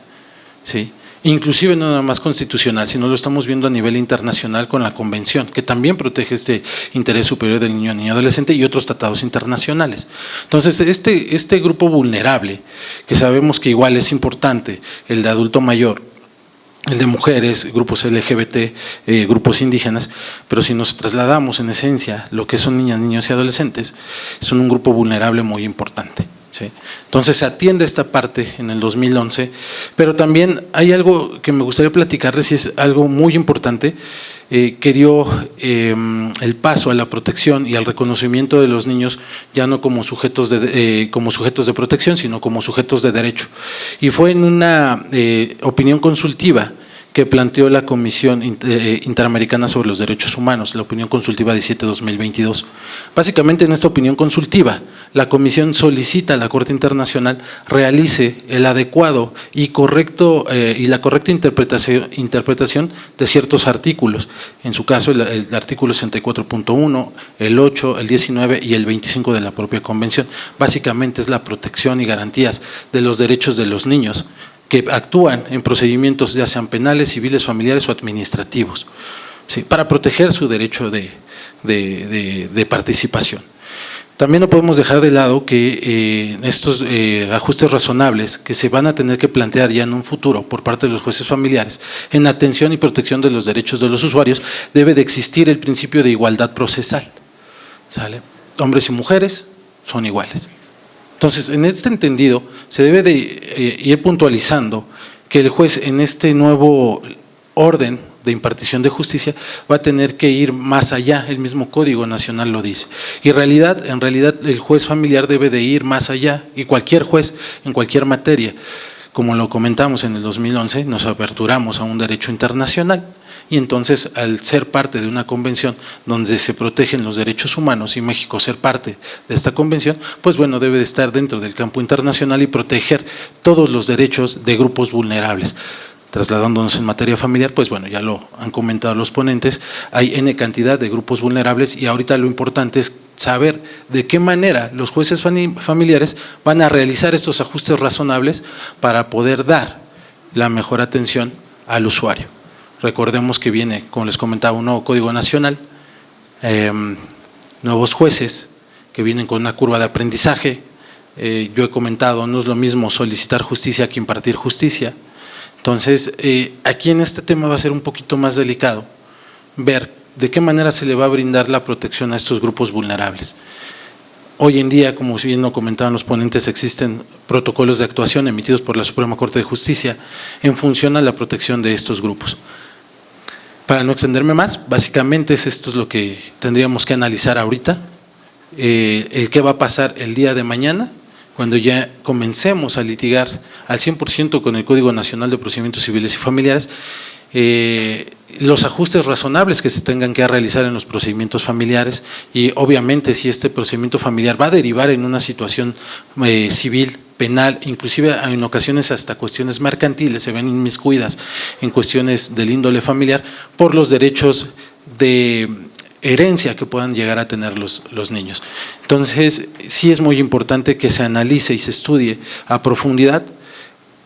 ¿Sí? Inclusive no nada más constitucional, sino lo estamos viendo a nivel internacional con la Convención, que también protege este interés superior del niño, niña y adolescente y otros tratados internacionales. Entonces, este grupo vulnerable, que sabemos que igual es importante, el de adulto mayor, el de mujeres, grupos LGBT, grupos indígenas, pero si nos trasladamos en esencia lo que son niñas, niños y adolescentes, son un grupo vulnerable muy importante. ¿sí? Entonces se atiende esta parte en el 2011, pero también hay algo que me gustaría platicarles y es algo muy importante que dio el paso a la protección y al reconocimiento de los niños ya no como sujetos de protección, sino como sujetos de derecho. Y fue en una opinión consultiva que planteó la Comisión Interamericana sobre los Derechos Humanos, la opinión consultiva 17-2022. Básicamente en esta opinión consultiva, la Comisión solicita a la Corte Internacional realice el adecuado y correcto y la correcta interpretación de ciertos artículos, en su caso el artículo 64.1, el 8, el 19 y el 25 de la propia Convención. Básicamente es la protección y garantías de los derechos de los niños que actúan en procedimientos ya sean penales, civiles, familiares o administrativos, ¿sí? Para proteger su derecho de participación. También no podemos dejar de lado que estos ajustes razonables que se van a tener que plantear ya en un futuro por parte de los jueces familiares en atención y protección de los derechos de los usuarios, debe de existir el principio de igualdad procesal, ¿sale? Hombres y mujeres son iguales. Entonces, en este entendido, se debe de ir puntualizando que el juez en este nuevo orden de impartición de justicia va a tener que ir más allá, el mismo Código Nacional lo dice. Y en realidad el juez familiar debe de ir más allá, y cualquier juez en cualquier materia, como lo comentamos en el 2011, nos aperturamos a un derecho internacional. Y entonces, al ser parte de una convención donde se protegen los derechos humanos y México ser parte de esta convención, pues bueno, debe de estar dentro del campo internacional y proteger todos los derechos de grupos vulnerables. Trasladándonos en materia familiar, pues bueno, ya lo han comentado los ponentes, hay N cantidad de grupos vulnerables y ahorita lo importante es saber de qué manera los jueces familiares van a realizar estos ajustes razonables para poder dar la mejor atención al usuario. Recordemos que viene, como les comentaba, un nuevo Código Nacional, nuevos jueces que vienen con una curva de aprendizaje. Yo he comentado, no es lo mismo solicitar justicia que impartir justicia. Entonces, aquí en este tema va a ser un poquito más delicado ver de qué manera se le va a brindar la protección a estos grupos vulnerables. Hoy en día, como bien lo comentaban los ponentes, existen protocolos de actuación emitidos por la Suprema Corte de Justicia en función a la protección de estos grupos. Para no extenderme más, básicamente esto es lo que tendríamos que analizar ahorita, el qué va a pasar el día de mañana, cuando ya comencemos a litigar al 100% con el Código Nacional de Procedimientos Civiles y Familiares, los ajustes razonables que se tengan que realizar en los procedimientos familiares y obviamente si este procedimiento familiar va a derivar en una situación civil, penal, inclusive en ocasiones hasta cuestiones mercantiles, se ven inmiscuidas en cuestiones del índole familiar por los derechos de herencia que puedan llegar a tener los niños. Entonces, sí es muy importante que se analice y se estudie a profundidad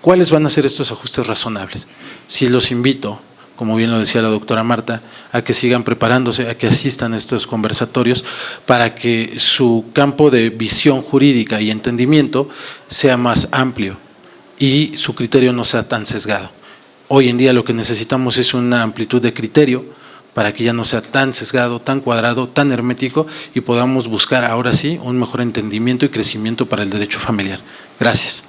cuáles van a ser estos ajustes razonables. Sí los invito, como bien lo decía la doctora Marta, a que sigan preparándose, a que asistan a estos conversatorios para que su campo de visión jurídica y entendimiento sea más amplio y su criterio no sea tan sesgado. Hoy en día lo que necesitamos es una amplitud de criterio para que ya no sea tan sesgado, tan cuadrado, tan hermético y podamos buscar ahora sí un mejor entendimiento y crecimiento para el derecho familiar. Gracias.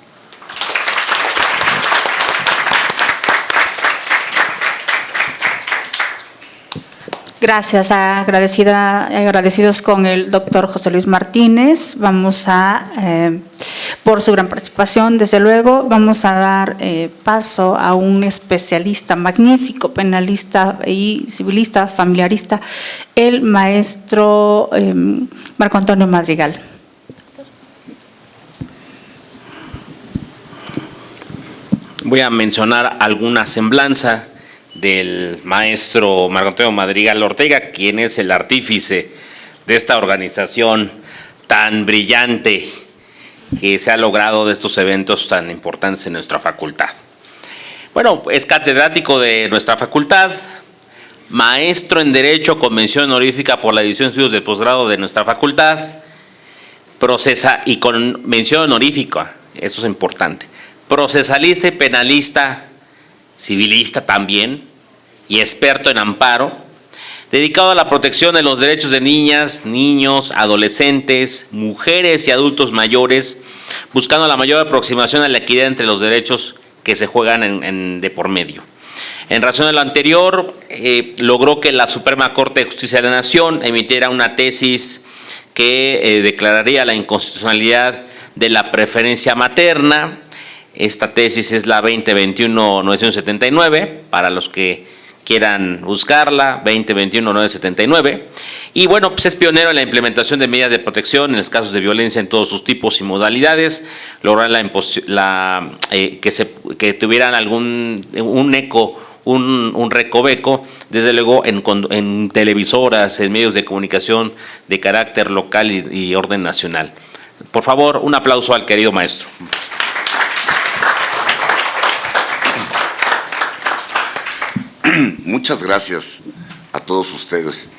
Gracias, agradecidos con el doctor José Luis Martínez. Vamos a, por su gran participación, desde luego, vamos a dar paso a un especialista magnífico, penalista y civilista, familiarista, el maestro Marco Antonio Madrigal. Voy a mencionar alguna semblanza del maestro Marco Antonio Madrigal Ortega, quien es el artífice de esta organización tan brillante que se ha logrado de estos eventos tan importantes en nuestra facultad. Bueno, es catedrático de nuestra facultad, maestro en Derecho con mención honorífica por la División de Estudios de Posgrado de nuestra facultad, y con mención honorífica, eso es importante, procesalista y penalista, civilista también, y experto en amparo, dedicado a la protección de los derechos de niñas, niños, adolescentes, mujeres y adultos mayores buscando la mayor aproximación a la equidad entre los derechos que se juegan de por medio. En razón de lo anterior, logró que la Suprema Corte de Justicia de la Nación emitiera una tesis que declararía la inconstitucionalidad de la preferencia materna. Esta tesis es la 2021-979, para los que quieran buscarla, 2021-979. Y bueno, pues es pionero en la implementación de medidas de protección en los casos de violencia en todos sus tipos y modalidades, lograr que tuvieran un eco, un recoveco, desde luego en televisoras, en medios de comunicación de carácter local y orden nacional. Por favor, un aplauso al querido maestro. Muchas gracias a todos ustedes.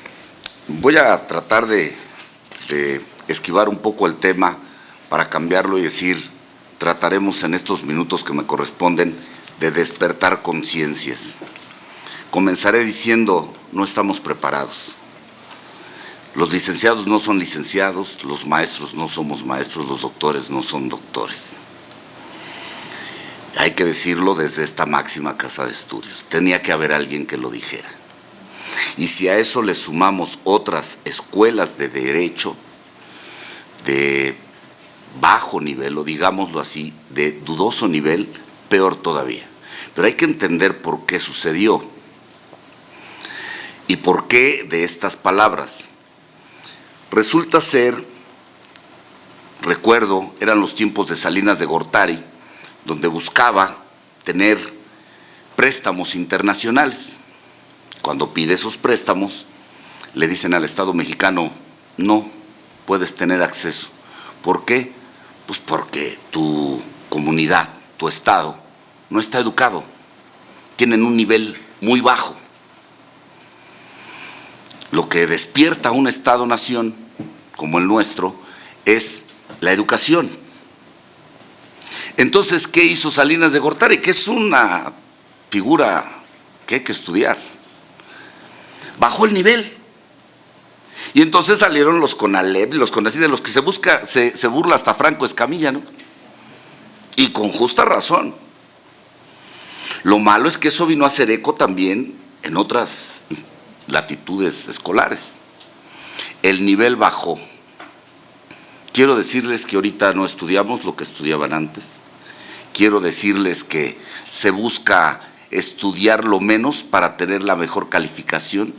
Voy a tratar de esquivar un poco el tema para cambiarlo y decir, trataremos en estos minutos que me corresponden de despertar conciencias. Comenzaré diciendo, no estamos preparados. Los licenciados no son licenciados, los maestros no somos maestros, los doctores no son doctores. Hay que decirlo desde esta máxima casa de estudios. Tenía que haber alguien que lo dijera. Y si a eso le sumamos otras escuelas de derecho de bajo nivel, o digámoslo así, de dudoso nivel, peor todavía. Pero hay que entender por qué sucedió y por qué de estas palabras. Resulta ser, recuerdo, eran los tiempos de Salinas de Gortari, donde buscaba tener préstamos internacionales. Cuando pide esos préstamos, le dicen al Estado mexicano, no puedes tener acceso. ¿Por qué? Pues porque tu comunidad, tu Estado, no está educado. Tienen un nivel muy bajo. Lo que despierta a un Estado-nación como el nuestro es la educación. Entonces, ¿qué hizo Salinas de Gortari? Que es una figura que hay que estudiar. Bajó el nivel. Y entonces salieron los CONALEP, los CONACYT, de los que se burla hasta Franco Escamilla, ¿no? Y con justa razón. Lo malo es que eso vino a hacer eco también en otras latitudes escolares. El nivel bajó. Quiero decirles que ahorita no estudiamos lo que estudiaban antes. Quiero decirles que se busca estudiar lo menos para tener la mejor calificación.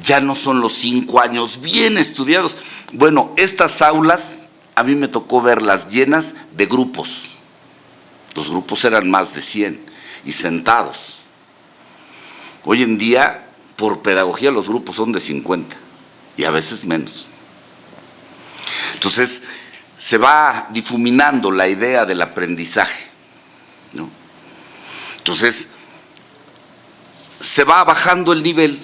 Ya no son los 5 años bien estudiados. Bueno, estas aulas a mí me tocó verlas llenas de grupos. Los grupos eran más de 100 y sentados. Hoy en día, por pedagogía, los grupos son de 50 y a veces menos. Entonces, se va difuminando la idea del aprendizaje, ¿no? Entonces, se va bajando el nivel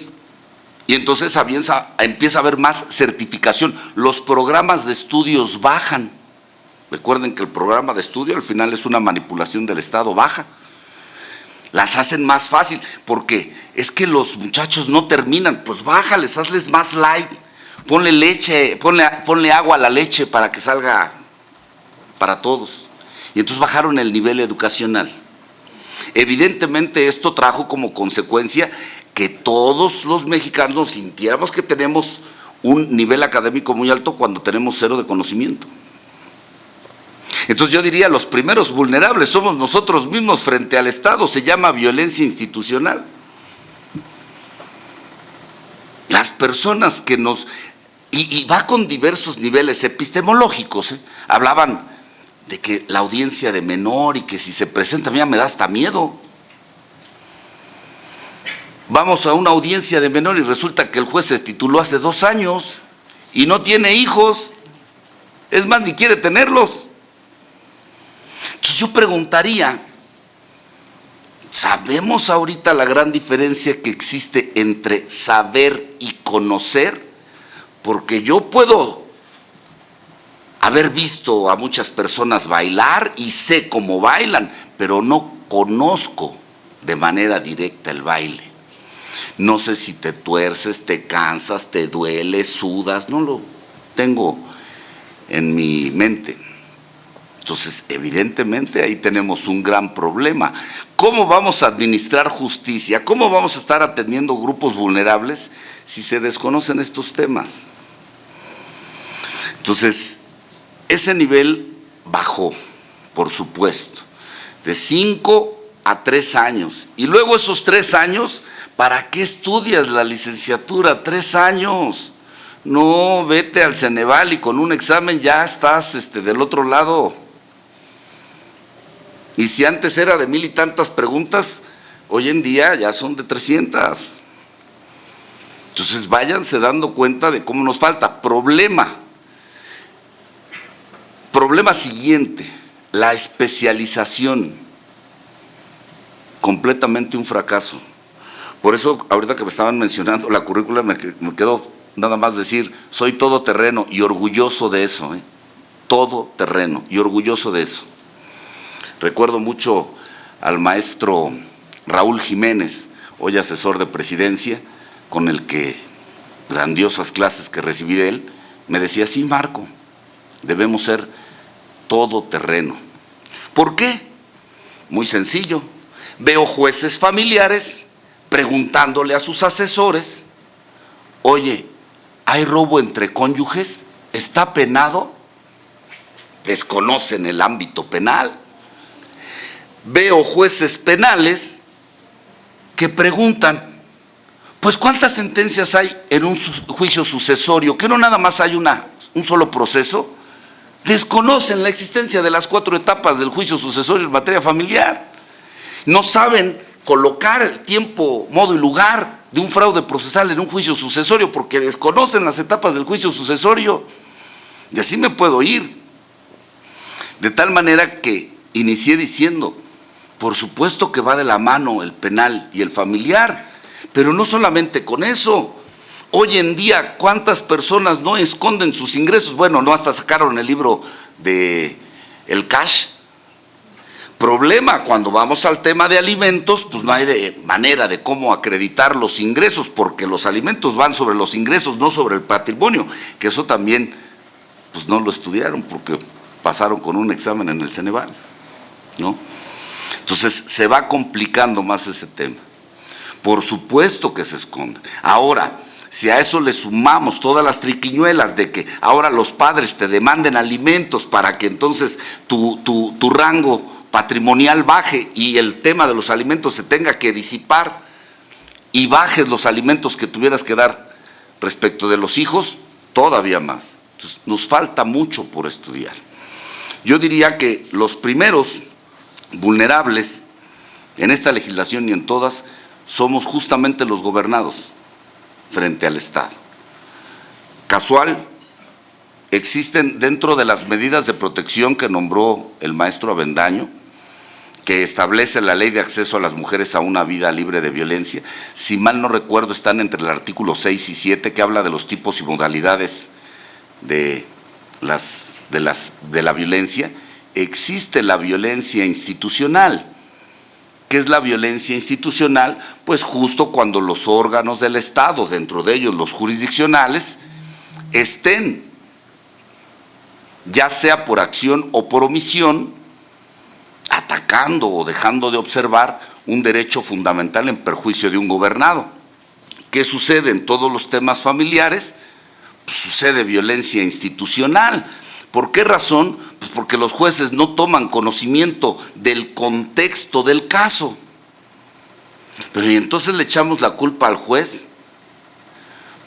y entonces empieza a haber más certificación. Los programas de estudios bajan. Recuerden que el programa de estudio al final es una manipulación del Estado, baja. Las hacen más fácil, porque es que los muchachos no terminan, pues bájales, hazles más light. Ponle leche, ponle agua a la leche para que salga para todos. Y entonces bajaron el nivel educacional. Evidentemente esto trajo como consecuencia que todos los mexicanos sintiéramos que tenemos un nivel académico muy alto cuando tenemos 0 de conocimiento. Entonces yo diría, los primeros vulnerables somos nosotros mismos frente al Estado, se llama violencia institucional. Las personas que nos... Y va con diversos niveles epistemológicos, ¿eh? Hablaban de que la audiencia de menor y que si se presenta, a mí me da hasta miedo. Vamos a una audiencia de menor y resulta que el juez se tituló hace 2 años y no tiene hijos, es más, ni quiere tenerlos. Entonces yo preguntaría, ¿sabemos ahorita la gran diferencia que existe entre saber y conocer? Porque yo puedo haber visto a muchas personas bailar y sé cómo bailan, pero no conozco de manera directa el baile. No sé si te tuerces, te cansas, te duele, sudas, no lo tengo en mi mente. Entonces, evidentemente ahí tenemos un gran problema. ¿Cómo vamos a administrar justicia? ¿Cómo vamos a estar atendiendo grupos vulnerables si se desconocen estos temas? Entonces, ese nivel bajó, por supuesto, de 5 a 3 años. Y luego esos 3 años, ¿para qué estudias la licenciatura? 3 años. No, vete al Ceneval y con un examen ya estás del otro lado. Y si antes era de 1000 y tantas preguntas, hoy en día ya son de 300. Entonces váyanse dando cuenta de cómo nos falta. Problema siguiente, la especialización. Completamente un fracaso. Por eso, ahorita que me estaban mencionando la currícula, me quedó nada más decir, soy todoterreno y orgulloso de eso, todoterreno y orgulloso de eso. Recuerdo mucho al maestro Raúl Jiménez, hoy asesor de presidencia, con el que grandiosas clases que recibí de él, me decía, sí, Marco, debemos ser todoterreno. ¿Por qué? Muy sencillo. Veo jueces familiares preguntándole a sus asesores, oye, ¿hay robo entre cónyuges? ¿Está penado? Desconocen el ámbito penal. Veo jueces penales que preguntan, pues ¿cuántas sentencias hay en un juicio sucesorio? ¿Que no nada más hay un solo proceso? Desconocen la existencia de las 4 etapas del juicio sucesorio en materia familiar. No saben colocar el tiempo, modo y lugar de un fraude procesal en un juicio sucesorio porque desconocen las etapas del juicio sucesorio. Y así me puedo ir. De tal manera que inicié diciendo, por supuesto que va de la mano el penal y el familiar, pero no solamente con eso. Hoy en día, ¿cuántas personas no esconden sus ingresos? Bueno, no hasta sacaron el libro de el cash. Problema, cuando vamos al tema de alimentos, pues no hay manera de cómo acreditar los ingresos, porque los alimentos van sobre los ingresos, no sobre el patrimonio, que eso también, pues no lo estudiaron, porque pasaron con un examen en el Ceneval, ¿no? Entonces, se va complicando más ese tema. Por supuesto que se esconde. Ahora, si a eso le sumamos todas las triquiñuelas de que ahora los padres te demanden alimentos para que entonces tu rango patrimonial baje y el tema de los alimentos se tenga que disipar y bajes los alimentos que tuvieras que dar respecto de los hijos, todavía más. Entonces, nos falta mucho por estudiar. Yo diría que los primeros vulnerables en esta legislación y en todas somos justamente los gobernados frente al Estado. Casual, existen dentro de las medidas de protección que nombró el maestro Avendaño, que establece la Ley de Acceso a las Mujeres a una Vida Libre de Violencia, si mal no recuerdo están entre el artículo 6 y 7, que habla de los tipos y modalidades de la violencia. Existe la violencia institucional. ¿Qué es la violencia institucional? Pues justo cuando los órganos del Estado, dentro de ellos los jurisdiccionales, estén, ya sea por acción o por omisión, atacando o dejando de observar un derecho fundamental en perjuicio de un gobernado. ¿Qué sucede en todos los temas familiares? Pues sucede violencia institucional. ¿Por qué razón? Pues porque los jueces no toman conocimiento del contexto del caso. Pero ¿y entonces le echamos la culpa al juez?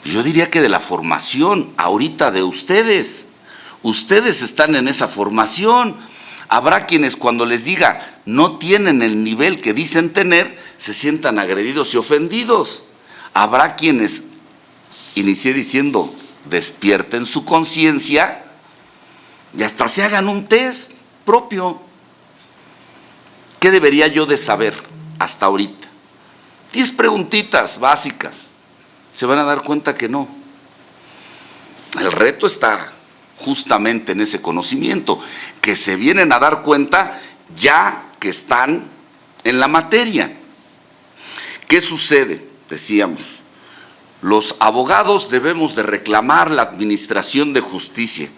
Yo diría que de la formación ahorita de ustedes. Ustedes están en esa formación. Habrá quienes cuando les diga no tienen el nivel que dicen tener, se sientan agredidos y ofendidos. Habrá quienes, inicié diciendo, despierten su conciencia y hasta se hagan un test propio. ¿Qué debería yo de saber hasta ahorita? 10 preguntitas básicas. Se van a dar cuenta que no. El reto está justamente en ese conocimiento, que se vienen a dar cuenta ya que están en la materia. ¿Qué sucede? Decíamos, los abogados debemos de reclamar la administración de justicia.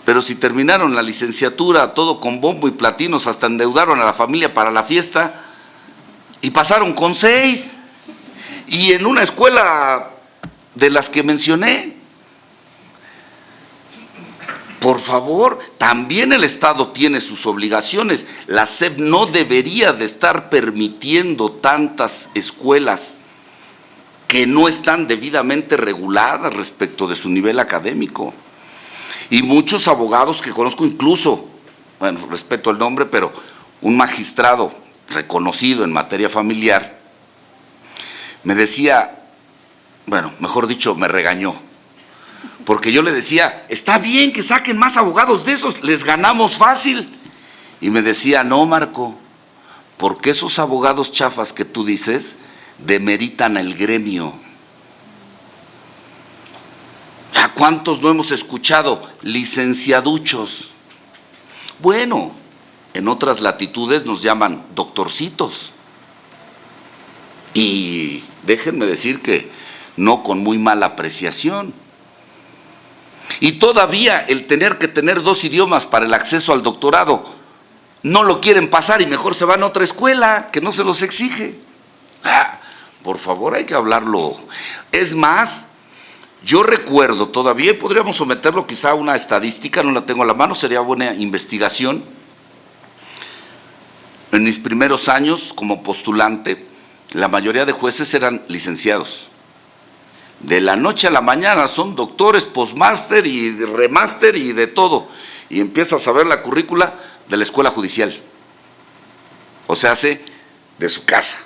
Pero pero si terminaron la licenciatura, todo con bombo y platinos, hasta endeudaron a la familia para la fiesta, y pasaron con 6, y en una escuela de las que mencioné. Por favor, también el Estado tiene sus obligaciones. La SEP no debería de estar permitiendo tantas escuelas que no están debidamente reguladas respecto de su nivel académico. Y muchos abogados que conozco, incluso, bueno, respeto el nombre, pero un magistrado reconocido en materia familiar, me decía, bueno, mejor dicho, me regañó, porque yo le decía, está bien que saquen más abogados de esos, les ganamos fácil. Y me decía, no, Marco, porque esos abogados chafas que tú dices demeritan el gremio. ¿A cuántos no hemos escuchado? Licenciaduchos. Bueno, en otras latitudes nos llaman doctorcitos. Y déjenme decir que no con muy mala apreciación. Y todavía el tener que tener 2 idiomas para el acceso al doctorado, no lo quieren pasar y mejor se van a otra escuela que no se los exige. Por favor, hay que hablarlo. Es más, yo recuerdo todavía, podríamos someterlo quizá a una estadística, no la tengo a la mano, sería buena investigación. En mis primeros años como postulante, la mayoría de jueces eran licenciados. De la noche a la mañana son doctores, postmáster y remáster y de todo. Y empiezas a ver la currícula de la escuela judicial. O sea, de su casa.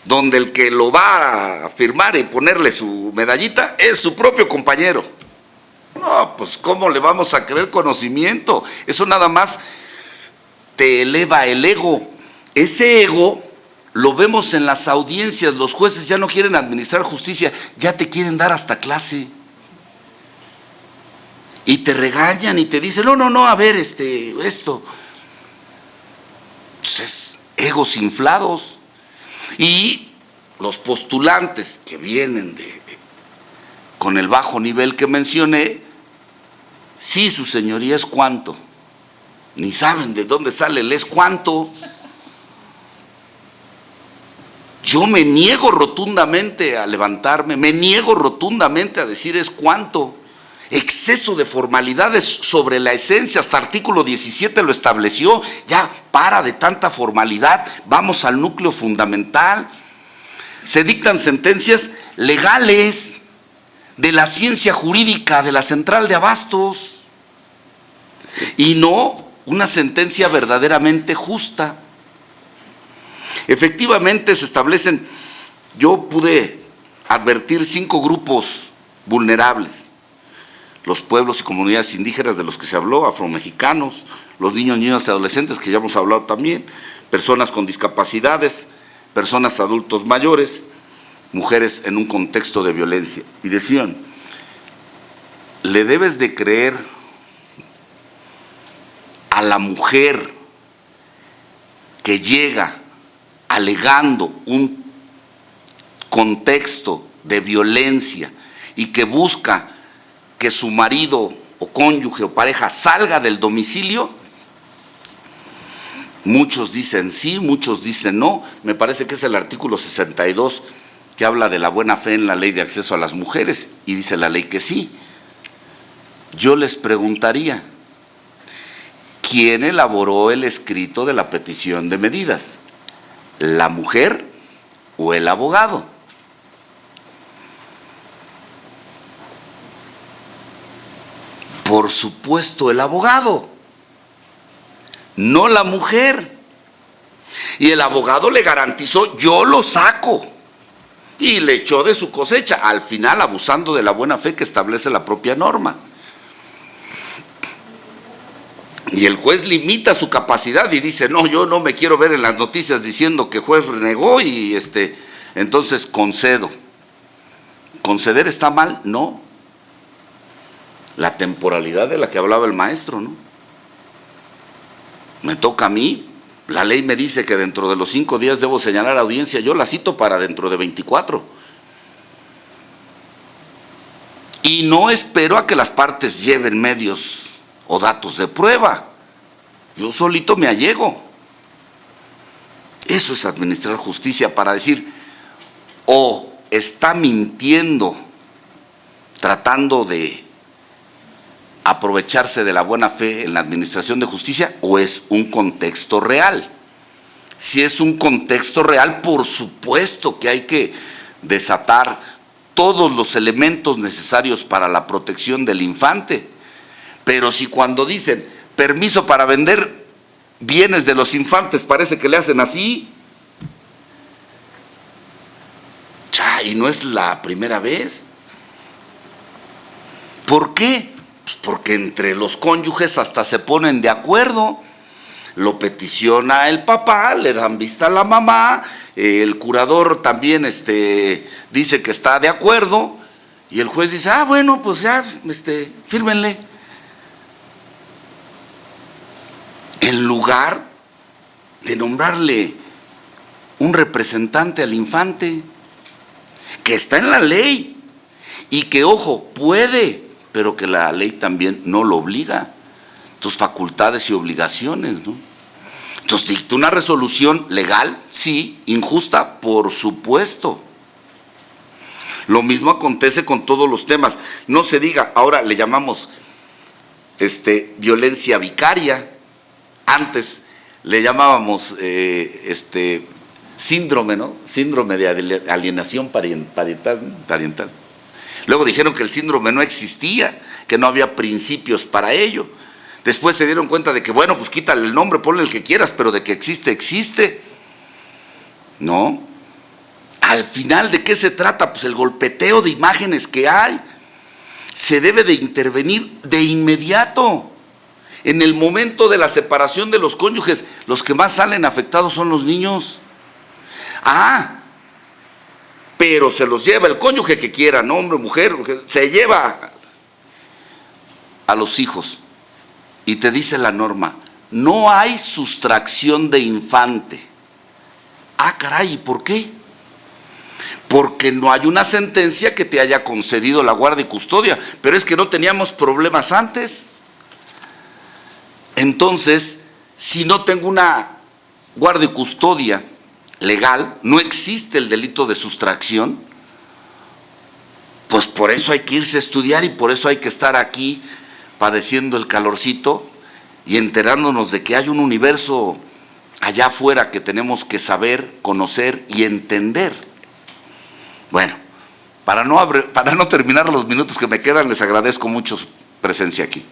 Donde el que lo va a firmar y ponerle su medallita es su propio compañero. No, pues ¿cómo le vamos a creer conocimiento? Eso nada más te eleva el ego. Ese ego lo vemos en las audiencias, los jueces ya no quieren administrar justicia, ya te quieren dar hasta clase. Y te regañan y te dicen, no, a ver, esto. Entonces, egos inflados. Y los postulantes que vienen con el bajo nivel que mencioné, sí, su señoría, es cuánto. Ni saben de dónde sale el es cuánto. Yo me niego rotundamente a levantarme, me niego rotundamente a decir es cuánto. Exceso de formalidades sobre la esencia, hasta artículo 17 lo estableció, ya para de tanta formalidad, vamos al núcleo fundamental. Se dictan sentencias legales de la ciencia jurídica de la Central de Abastos y no una sentencia verdaderamente justa. Efectivamente se establecen, yo pude advertir 5 grupos vulnerables: los pueblos y comunidades indígenas de los que se habló, afromexicanos, los niños, niñas y adolescentes que ya hemos hablado también, personas con discapacidades, personas adultos mayores, mujeres en un contexto de violencia. Y decían, le debes de creer a la mujer que llega alegando un contexto de violencia y que busca que su marido o cónyuge o pareja salga del domicilio. Muchos dicen sí, muchos dicen no. Me parece que es el artículo 62 que habla de la buena fe en la ley de acceso a las mujeres y dice la ley que sí. Yo les preguntaría, ¿quién elaboró el escrito de la petición de medidas? ¿La mujer o el abogado? Por supuesto el abogado, no la mujer. Y el abogado le garantizó, yo lo saco. Y le echó de su cosecha, al final abusando de la buena fe que establece la propia norma. Y el juez limita su capacidad y dice, no, yo no me quiero ver en las noticias diciendo que juez renegó y entonces concedo. ¿Conceder está mal? No. La temporalidad de la que hablaba el maestro, ¿no? Me toca a mí, la ley me dice que dentro de los 5 días debo señalar audiencia, yo la cito para dentro de 24. Y no espero a que las partes lleven medios o datos de prueba. Yo solito me allego. Eso es administrar justicia, para decir, o está mintiendo, tratando de aprovecharse de la buena fe en la administración de justicia, o es un contexto real. Si es un contexto real, por supuesto que hay que desatar todos los elementos necesarios para la protección del infante. Pero si cuando dicen permiso para vender bienes de los infantes, parece que le hacen así, y no es la primera vez. ¿Por qué? Pues porque entre los cónyuges hasta se ponen de acuerdo. Lo peticiona el papá, le dan vista a la mamá, el curador también dice que está de acuerdo, y el juez dice, bueno, pues ya, fírmenle. En lugar de nombrarle un representante al infante, que está en la ley, y que, ojo, puede, pero que la ley también no lo obliga, tus facultades y obligaciones, ¿no? Entonces dicta una resolución legal, sí, injusta, por supuesto. Lo mismo acontece con todos los temas. No se diga, ahora le llamamos violencia vicaria. Antes le llamábamos síndrome, ¿no? Síndrome de alienación parental. Luego dijeron que el síndrome no existía, que no había principios para ello. Después se dieron cuenta de que, bueno, pues quítale el nombre, ponle el que quieras, pero de que existe, existe. No. Al final, ¿de qué se trata? Pues el golpeteo de imágenes que hay. Se debe de intervenir de inmediato. En el momento de la separación de los cónyuges, los que más salen afectados son los niños. Pero se los lleva el cónyuge que quiera, ¿no? Hombre, mujer, se lleva a los hijos. Y te dice la norma, no hay sustracción de infante. Caray, ¿por qué? Porque no hay una sentencia que te haya concedido la guardia y custodia, pero es que no teníamos problemas antes. Entonces, si no tengo una guardia y custodia legal, no existe el delito de sustracción, pues por eso hay que irse a estudiar y por eso hay que estar aquí padeciendo el calorcito y enterándonos de que hay un universo allá afuera que tenemos que saber, conocer y entender. Bueno, para no terminar los minutos que me quedan, les agradezco mucho su presencia aquí.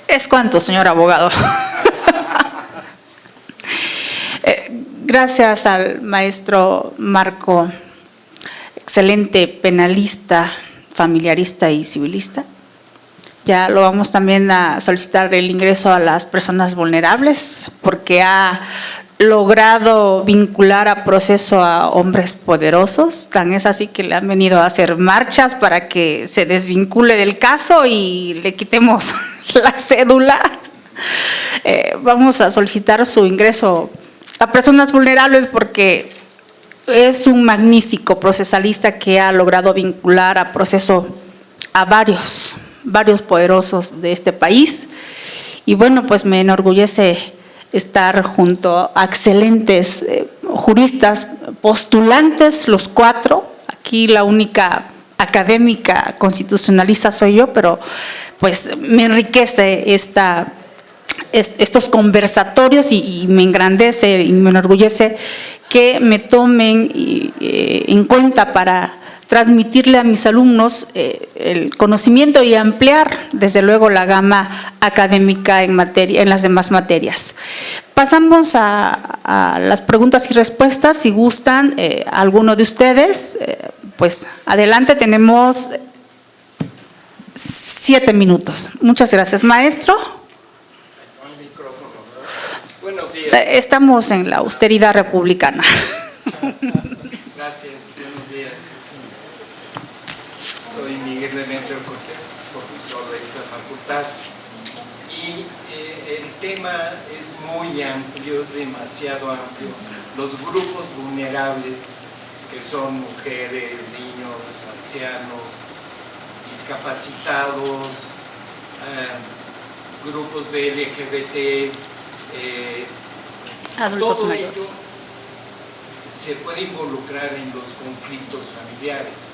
Es cuanto, señor abogado. Gracias al maestro Marco, excelente penalista, familiarista y civilista. Ya lo vamos también a solicitar el ingreso a las personas vulnerables, porque ha logrado vincular a proceso a hombres poderosos. Tan es así que le han venido a hacer marchas para que se desvincule del caso y le quitemos la cédula. Vamos a solicitar su ingreso a personas vulnerables porque es un magnífico procesalista que ha logrado vincular a proceso a varios poderosos de este país. Y bueno, pues me enorgullece estar junto a excelentes juristas, postulantes, los 4. Aquí la única académica constitucionalista soy yo, pero pues me enriquece estos conversatorios y me engrandece y me enorgullece que me tomen en cuenta para transmitirle a mis alumnos el conocimiento y ampliar, desde luego, la gama académica en las demás materias. Pasamos a las preguntas y respuestas. Si gustan, alguno de ustedes, pues adelante, tenemos 7 minutos. Muchas gracias, maestro. Buenos días. Estamos en la austeridad republicana. Gracias, buenos días. Soy Miguel Demetrio Cortés, profesor de esta facultad. Y el tema es muy amplio, es demasiado amplio. Los grupos vulnerables que son mujeres, niños, ancianos, discapacitados, grupos de LGBT, Adultos todo mayores. ello se puede involucrar en los conflictos familiares,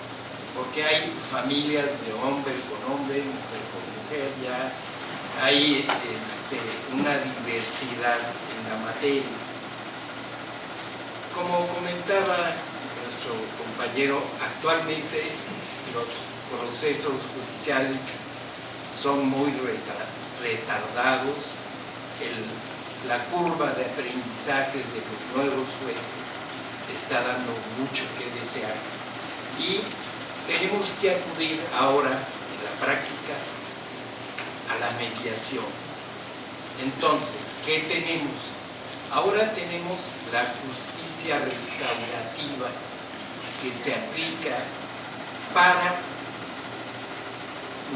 porque hay familias de hombre con hombre, mujer con mujer, ya hay una diversidad en la materia. Como comentaba nuestro compañero, actualmente los procesos judiciales son muy retardados, la curva de aprendizaje de los nuevos jueces está dando mucho que desear y tenemos que acudir ahora en la práctica a la mediación. Entonces, ¿qué tenemos? Ahora tenemos la justicia restaurativa que se aplica para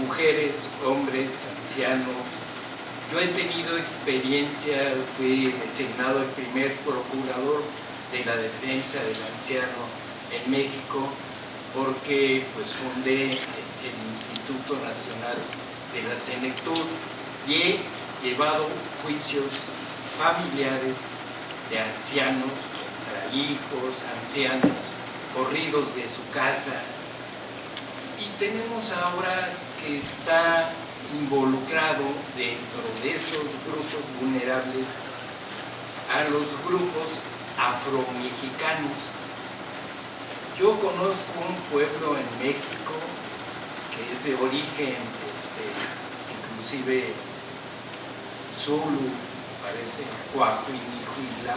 mujeres, hombres, ancianos. Yo he tenido experiencia, fui designado el primer procurador de la defensa del anciano en México porque pues fundé el Instituto Nacional de la Senectud y he llevado juicios familiares de ancianos contra hijos, ancianos corridos de su casa. Y tenemos ahora que está involucrado dentro de estos grupos vulnerables a los grupos afromexicanos. Yo conozco un pueblo en México que es de origen, inclusive Zulu, parece, Coahuila,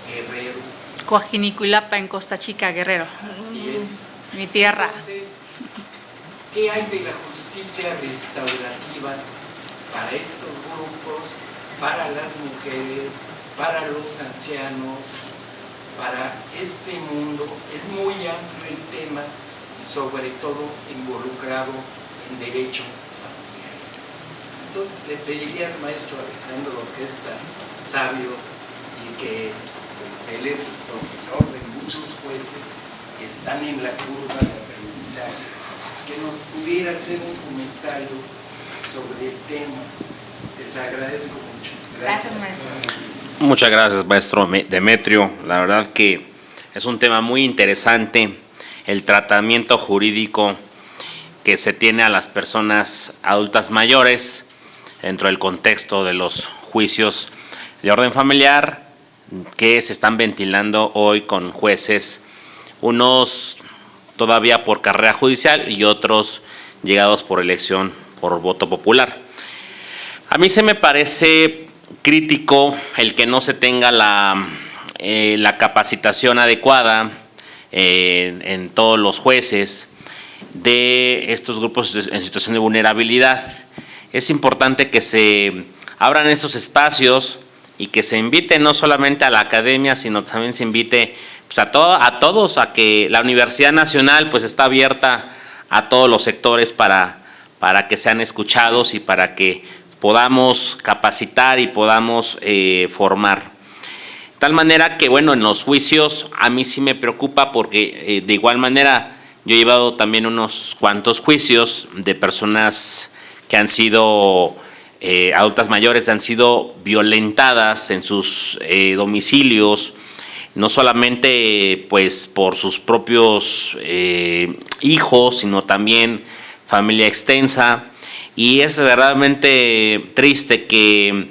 Guerrero. Coajinicuilapa en Costa Chica, Guerrero. Así es. Mi tierra. Entonces, ¿qué hay de la justicia restaurativa para estos grupos, para las mujeres, para los ancianos, para este mundo? Es muy amplio el tema y sobre todo involucrado en derecho familiar. Entonces le pediría al maestro Alejandro, que es tan sabio y que pues, él es profesor de muchos jueces que están en la curva de aprendizaje, que nos pudiera hacer un comentario sobre el tema. Les agradezco mucho. Gracias, maestro. Muchas gracias, maestro Demetrio. La verdad que es un tema muy interesante, el tratamiento jurídico que se tiene a las personas adultas mayores dentro del contexto de los juicios de orden familiar que se están ventilando hoy con jueces, unos todavía por carrera judicial y otros llegados por elección por voto popular. A mí se me parece crítico el que no se tenga la capacitación adecuada en todos los jueces de estos grupos en situación de vulnerabilidad. Es importante que se abran estos espacios y que se invite no solamente a la academia, sino también se invite pues, a todos, a que la Universidad Nacional pues, está abierta a todos los sectores para que sean escuchados y para que podamos capacitar y podamos formar. De tal manera que, bueno, en los juicios a mí sí me preocupa porque de igual manera yo he llevado también unos cuantos juicios de personas que han sido adultas mayores, han sido violentadas en sus domicilios, no solamente pues por sus propios hijos, sino también familia extensa, y es verdaderamente triste que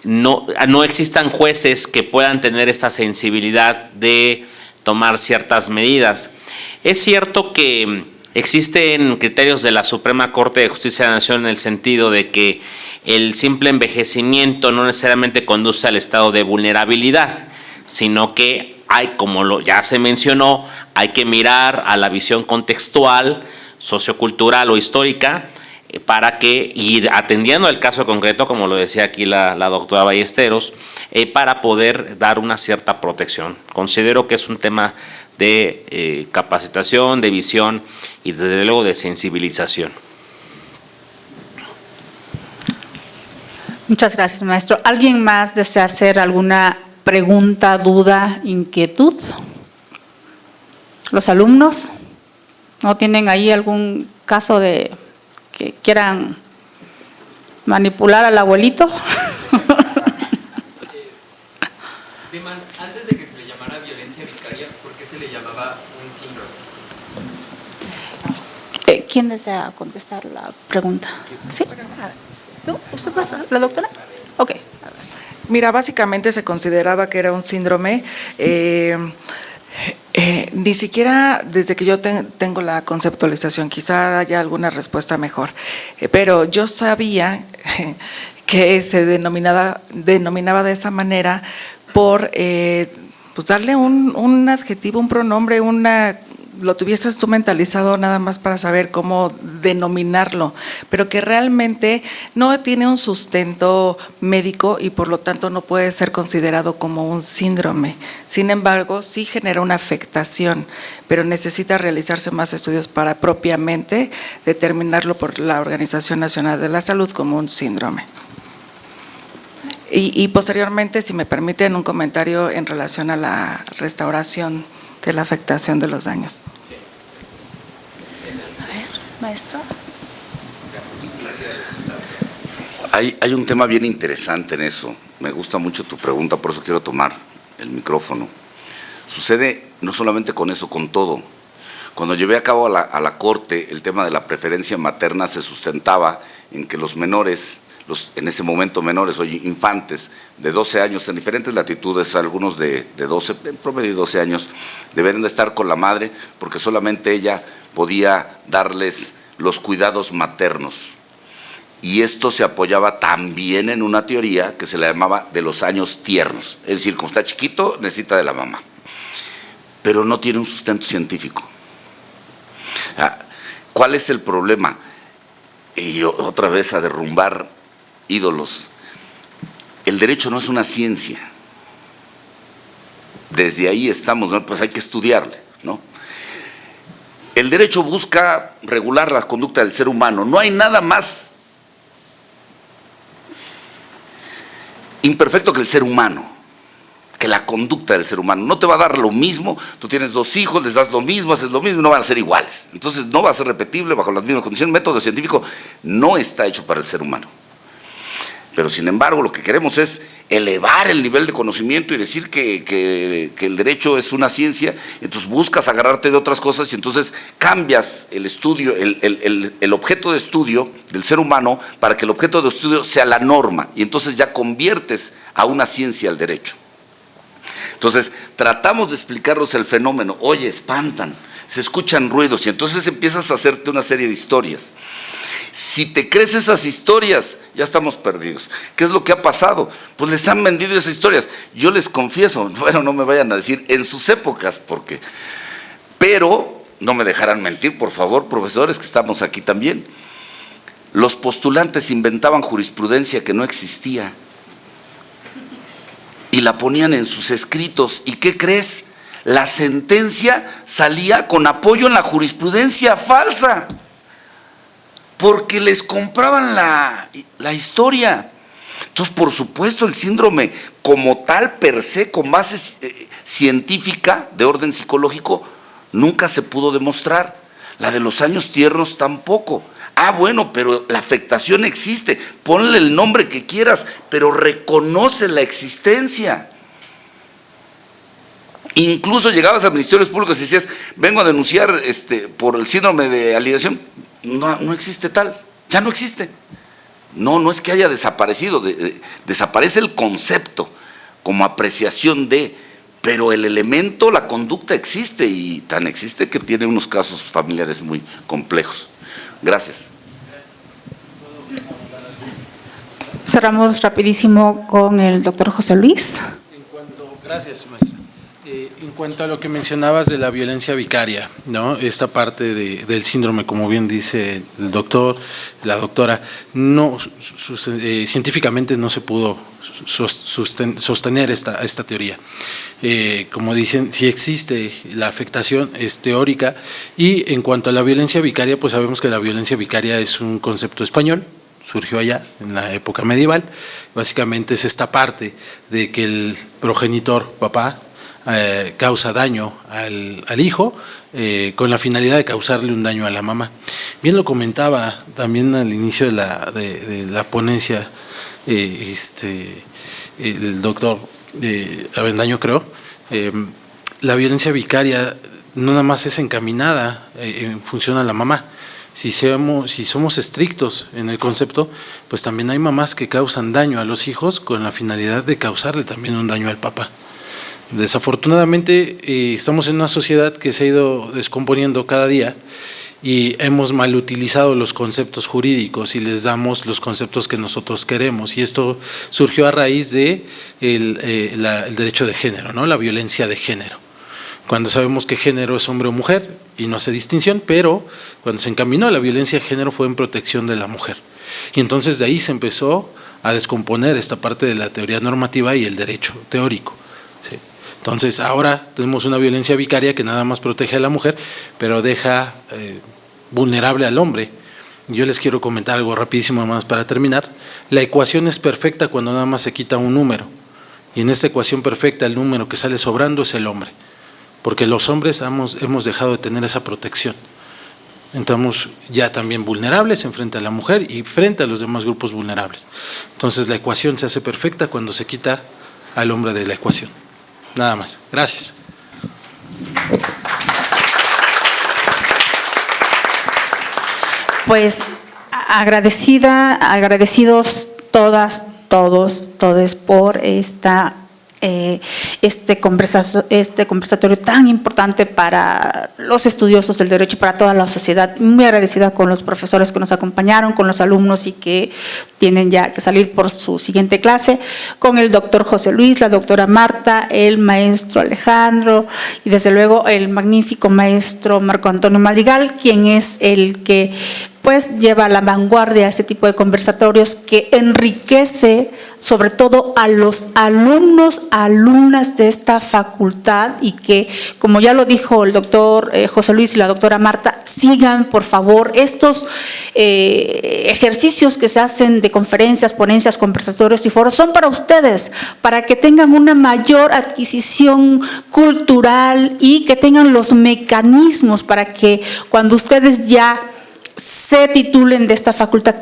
no existan jueces que puedan tener esta sensibilidad de tomar ciertas medidas. Es cierto que existen criterios de la Suprema Corte de Justicia de la Nación en el sentido de que el simple envejecimiento no necesariamente conduce al estado de vulnerabilidad, sino que hay, como ya se mencionó, hay que mirar a la visión contextual, sociocultural o histórica para que, y atendiendo el caso concreto, como lo decía aquí la doctora Ballesteros, para poder dar una cierta protección. Considero que es un tema de capacitación, de visión y desde luego de sensibilización. Muchas gracias, maestro. ¿Alguien más desea hacer alguna pregunta, duda, inquietud? los alumnos, ¿no tienen ahí algún caso de que quieran manipular al abuelito? Antes de que se le llamara violencia vicaria, ¿por qué se le llamaba un síndrome? ¿Quién desea contestar la pregunta? ¿Sí? ¿No? ¿Usted pasa? ¿La doctora? Ok. Mira, básicamente se consideraba que era un síndrome. Ni siquiera desde que yo tengo la conceptualización, quizá haya alguna respuesta mejor, pero yo sabía que se denominaba de esa manera por pues darle un adjetivo, un pronombre, lo tuvieses tú mentalizado nada más para saber cómo denominarlo, pero que realmente no tiene un sustento médico y por lo tanto no puede ser considerado como un síndrome. Sin embargo, sí genera una afectación, pero necesita realizarse más estudios para propiamente determinarlo por la Organización Nacional de la Salud como un síndrome. Y posteriormente, si me permiten, un comentario en relación a la restauración de la afectación de los daños. A ver, maestro. Hay un tema bien interesante en eso. Me gusta mucho tu pregunta, por eso quiero tomar el micrófono. Sucede no solamente con eso, con todo. Cuando llevé a cabo a la Corte el tema de la preferencia materna, se sustentaba en que los menores, en ese momento menores, hoy infantes, de 12 años, en diferentes latitudes, algunos de 12, en promedio 12 años, deberían de estar con la madre porque solamente ella podía darles los cuidados maternos. Y esto se apoyaba también en una teoría que se le llamaba de los años tiernos. Es decir, como está chiquito, necesita de la mamá. Pero no tiene un sustento científico. ¿Cuál es el problema? Y otra vez a derrumbar ídolos. El derecho no es una ciencia. Desde ahí estamos, ¿no? Pues hay que estudiarle, ¿no? El derecho busca regular la conducta del ser humano. No hay nada más imperfecto que el ser humano, que la conducta del ser humano. No te va a dar lo mismo, tú tienes 2 hijos, les das lo mismo, haces lo mismo, no van a ser iguales. Entonces no va a ser repetible bajo las mismas condiciones. El método científico no está hecho para el ser humano. Pero sin embargo lo que queremos es elevar el nivel de conocimiento y decir que el derecho es una ciencia, entonces buscas agarrarte de otras cosas y entonces cambias el estudio, el objeto de estudio del ser humano para que el objeto de estudio sea la norma y entonces ya conviertes a una ciencia al derecho. Entonces tratamos de explicarnos el fenómeno, oye, espantan, se escuchan ruidos y entonces empiezas a hacerte una serie de historias. Si te crees esas historias, ya estamos perdidos. ¿Qué es lo que ha pasado? Pues les han vendido esas historias. Yo les confieso, bueno, no me vayan a decir en sus épocas, porque, pero no me dejarán mentir, por favor, profesores, que estamos aquí también. Los postulantes inventaban jurisprudencia que no existía y la ponían en sus escritos. ¿Y qué crees? La sentencia salía con apoyo en la jurisprudencia falsa, porque les compraban la historia. Entonces, por supuesto, el síndrome como tal, per se, con base científica de orden psicológico, nunca se pudo demostrar. La de los años tiernos tampoco. Bueno, pero la afectación existe. Ponle el nombre que quieras, pero reconoce la existencia. Incluso llegabas a ministerios públicos y decías, vengo a denunciar por el síndrome de alienación. No existe tal, ya no existe. No es que haya desaparecido, desaparece el concepto como apreciación de, pero el elemento, la conducta existe y tan existe que tiene unos casos familiares muy complejos. Gracias. Cerramos rapidísimo con el doctor José Luis. Gracias, maestra. En cuanto a lo que mencionabas de la violencia vicaria, ¿no? Esta parte del síndrome, como bien dice el doctor, la doctora, científicamente no se pudo sostener esta teoría. Como dicen, sí existe la afectación, es teórica, y en cuanto a la violencia vicaria, pues sabemos que la violencia vicaria es un concepto español, surgió allá en la época medieval. Básicamente es esta parte de que el progenitor, papá, causa daño al hijo con la finalidad de causarle un daño a la mamá. Bien lo comentaba también al inicio de la ponencia el doctor Avendaño, creo. La violencia vicaria no nada más es encaminada en función a la mamá. Si somos estrictos en el concepto, pues también hay mamás que causan daño a los hijos con la finalidad de causarle también un daño al papá. Desafortunadamente estamos en una sociedad que se ha ido descomponiendo cada día y hemos mal utilizado los conceptos jurídicos y les damos los conceptos que nosotros queremos, y esto surgió a raíz de el derecho de género, ¿no? La violencia de género. Cuando sabemos que género es hombre o mujer y no hace distinción, pero cuando se encaminó la violencia de género fue en protección de la mujer. Y entonces de ahí se empezó a descomponer esta parte de la teoría normativa y el derecho teórico. ¿Sí? Entonces ahora tenemos una violencia vicaria que nada más protege a la mujer, pero deja vulnerable al hombre. Yo les quiero comentar algo rapidísimo más para terminar. La ecuación es perfecta cuando nada más se quita un número. Y en esta ecuación perfecta el número que sale sobrando es el hombre. Porque los hombres hemos dejado de tener esa protección. Estamos ya también vulnerables en frente a la mujer y frente a los demás grupos vulnerables. Entonces la ecuación se hace perfecta cuando se quita al hombre de la ecuación. Nada más. Gracias. Pues agradecidos todas, todos por este conversatorio tan importante para los estudiosos del derecho, para toda la sociedad. Muy agradecida con los profesores que nos acompañaron, con los alumnos y que tienen ya que salir por su siguiente clase, con el doctor José Luis, la doctora Marta, el maestro Alejandro y desde luego el magnífico maestro Marco Antonio Madrigal, quien es el que pues lleva a la vanguardia este tipo de conversatorios que enriquece sobre todo a los alumnos, alumnas de esta facultad, y que, como ya lo dijo el doctor José Luis y la doctora Marta, sigan por favor estos ejercicios que se hacen de conferencias, ponencias, conversatorios y foros, son para ustedes, para que tengan una mayor adquisición cultural y que tengan los mecanismos para que cuando ustedes ya se titulen de esta facultad,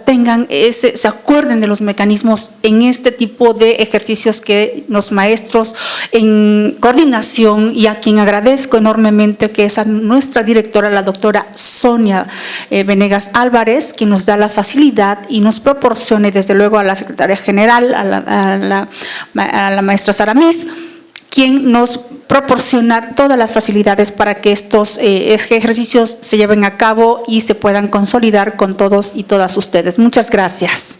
se acuerden de los mecanismos en este tipo de ejercicios que los maestros en coordinación, y a quien agradezco enormemente que es a nuestra directora, la doctora Sonia Venegas Álvarez, que nos da la facilidad y nos proporcione, desde luego a la secretaria general, a la maestra Saramís, quien nos proporciona todas las facilidades para que estos ejercicios se lleven a cabo y se puedan consolidar con todos y todas ustedes. Muchas gracias.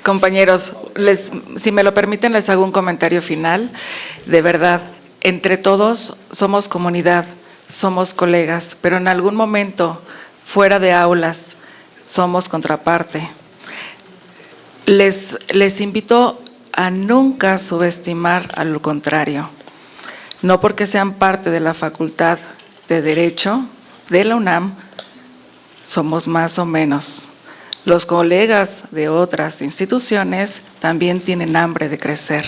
Compañeros, si me lo permiten, les hago un comentario final. De verdad, entre todos somos comunidad, somos colegas, pero en algún momento, fuera de aulas, somos contraparte. Les invito a nunca subestimar a lo contrario. No porque sean parte de la Facultad de Derecho de la UNAM, somos más o menos. Los colegas de otras instituciones también tienen hambre de crecer.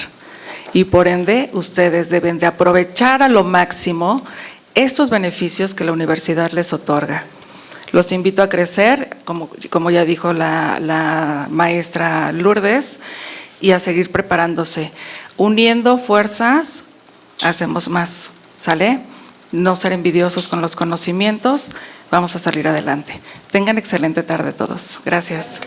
Y por ende, ustedes deben de aprovechar a lo máximo estos beneficios que la universidad les otorga. Los invito a crecer, como ya dijo la maestra Lourdes, y a seguir preparándose. Uniendo fuerzas, hacemos más, ¿sale? No ser envidiosos con los conocimientos, vamos a salir adelante. Tengan excelente tarde todos. Gracias.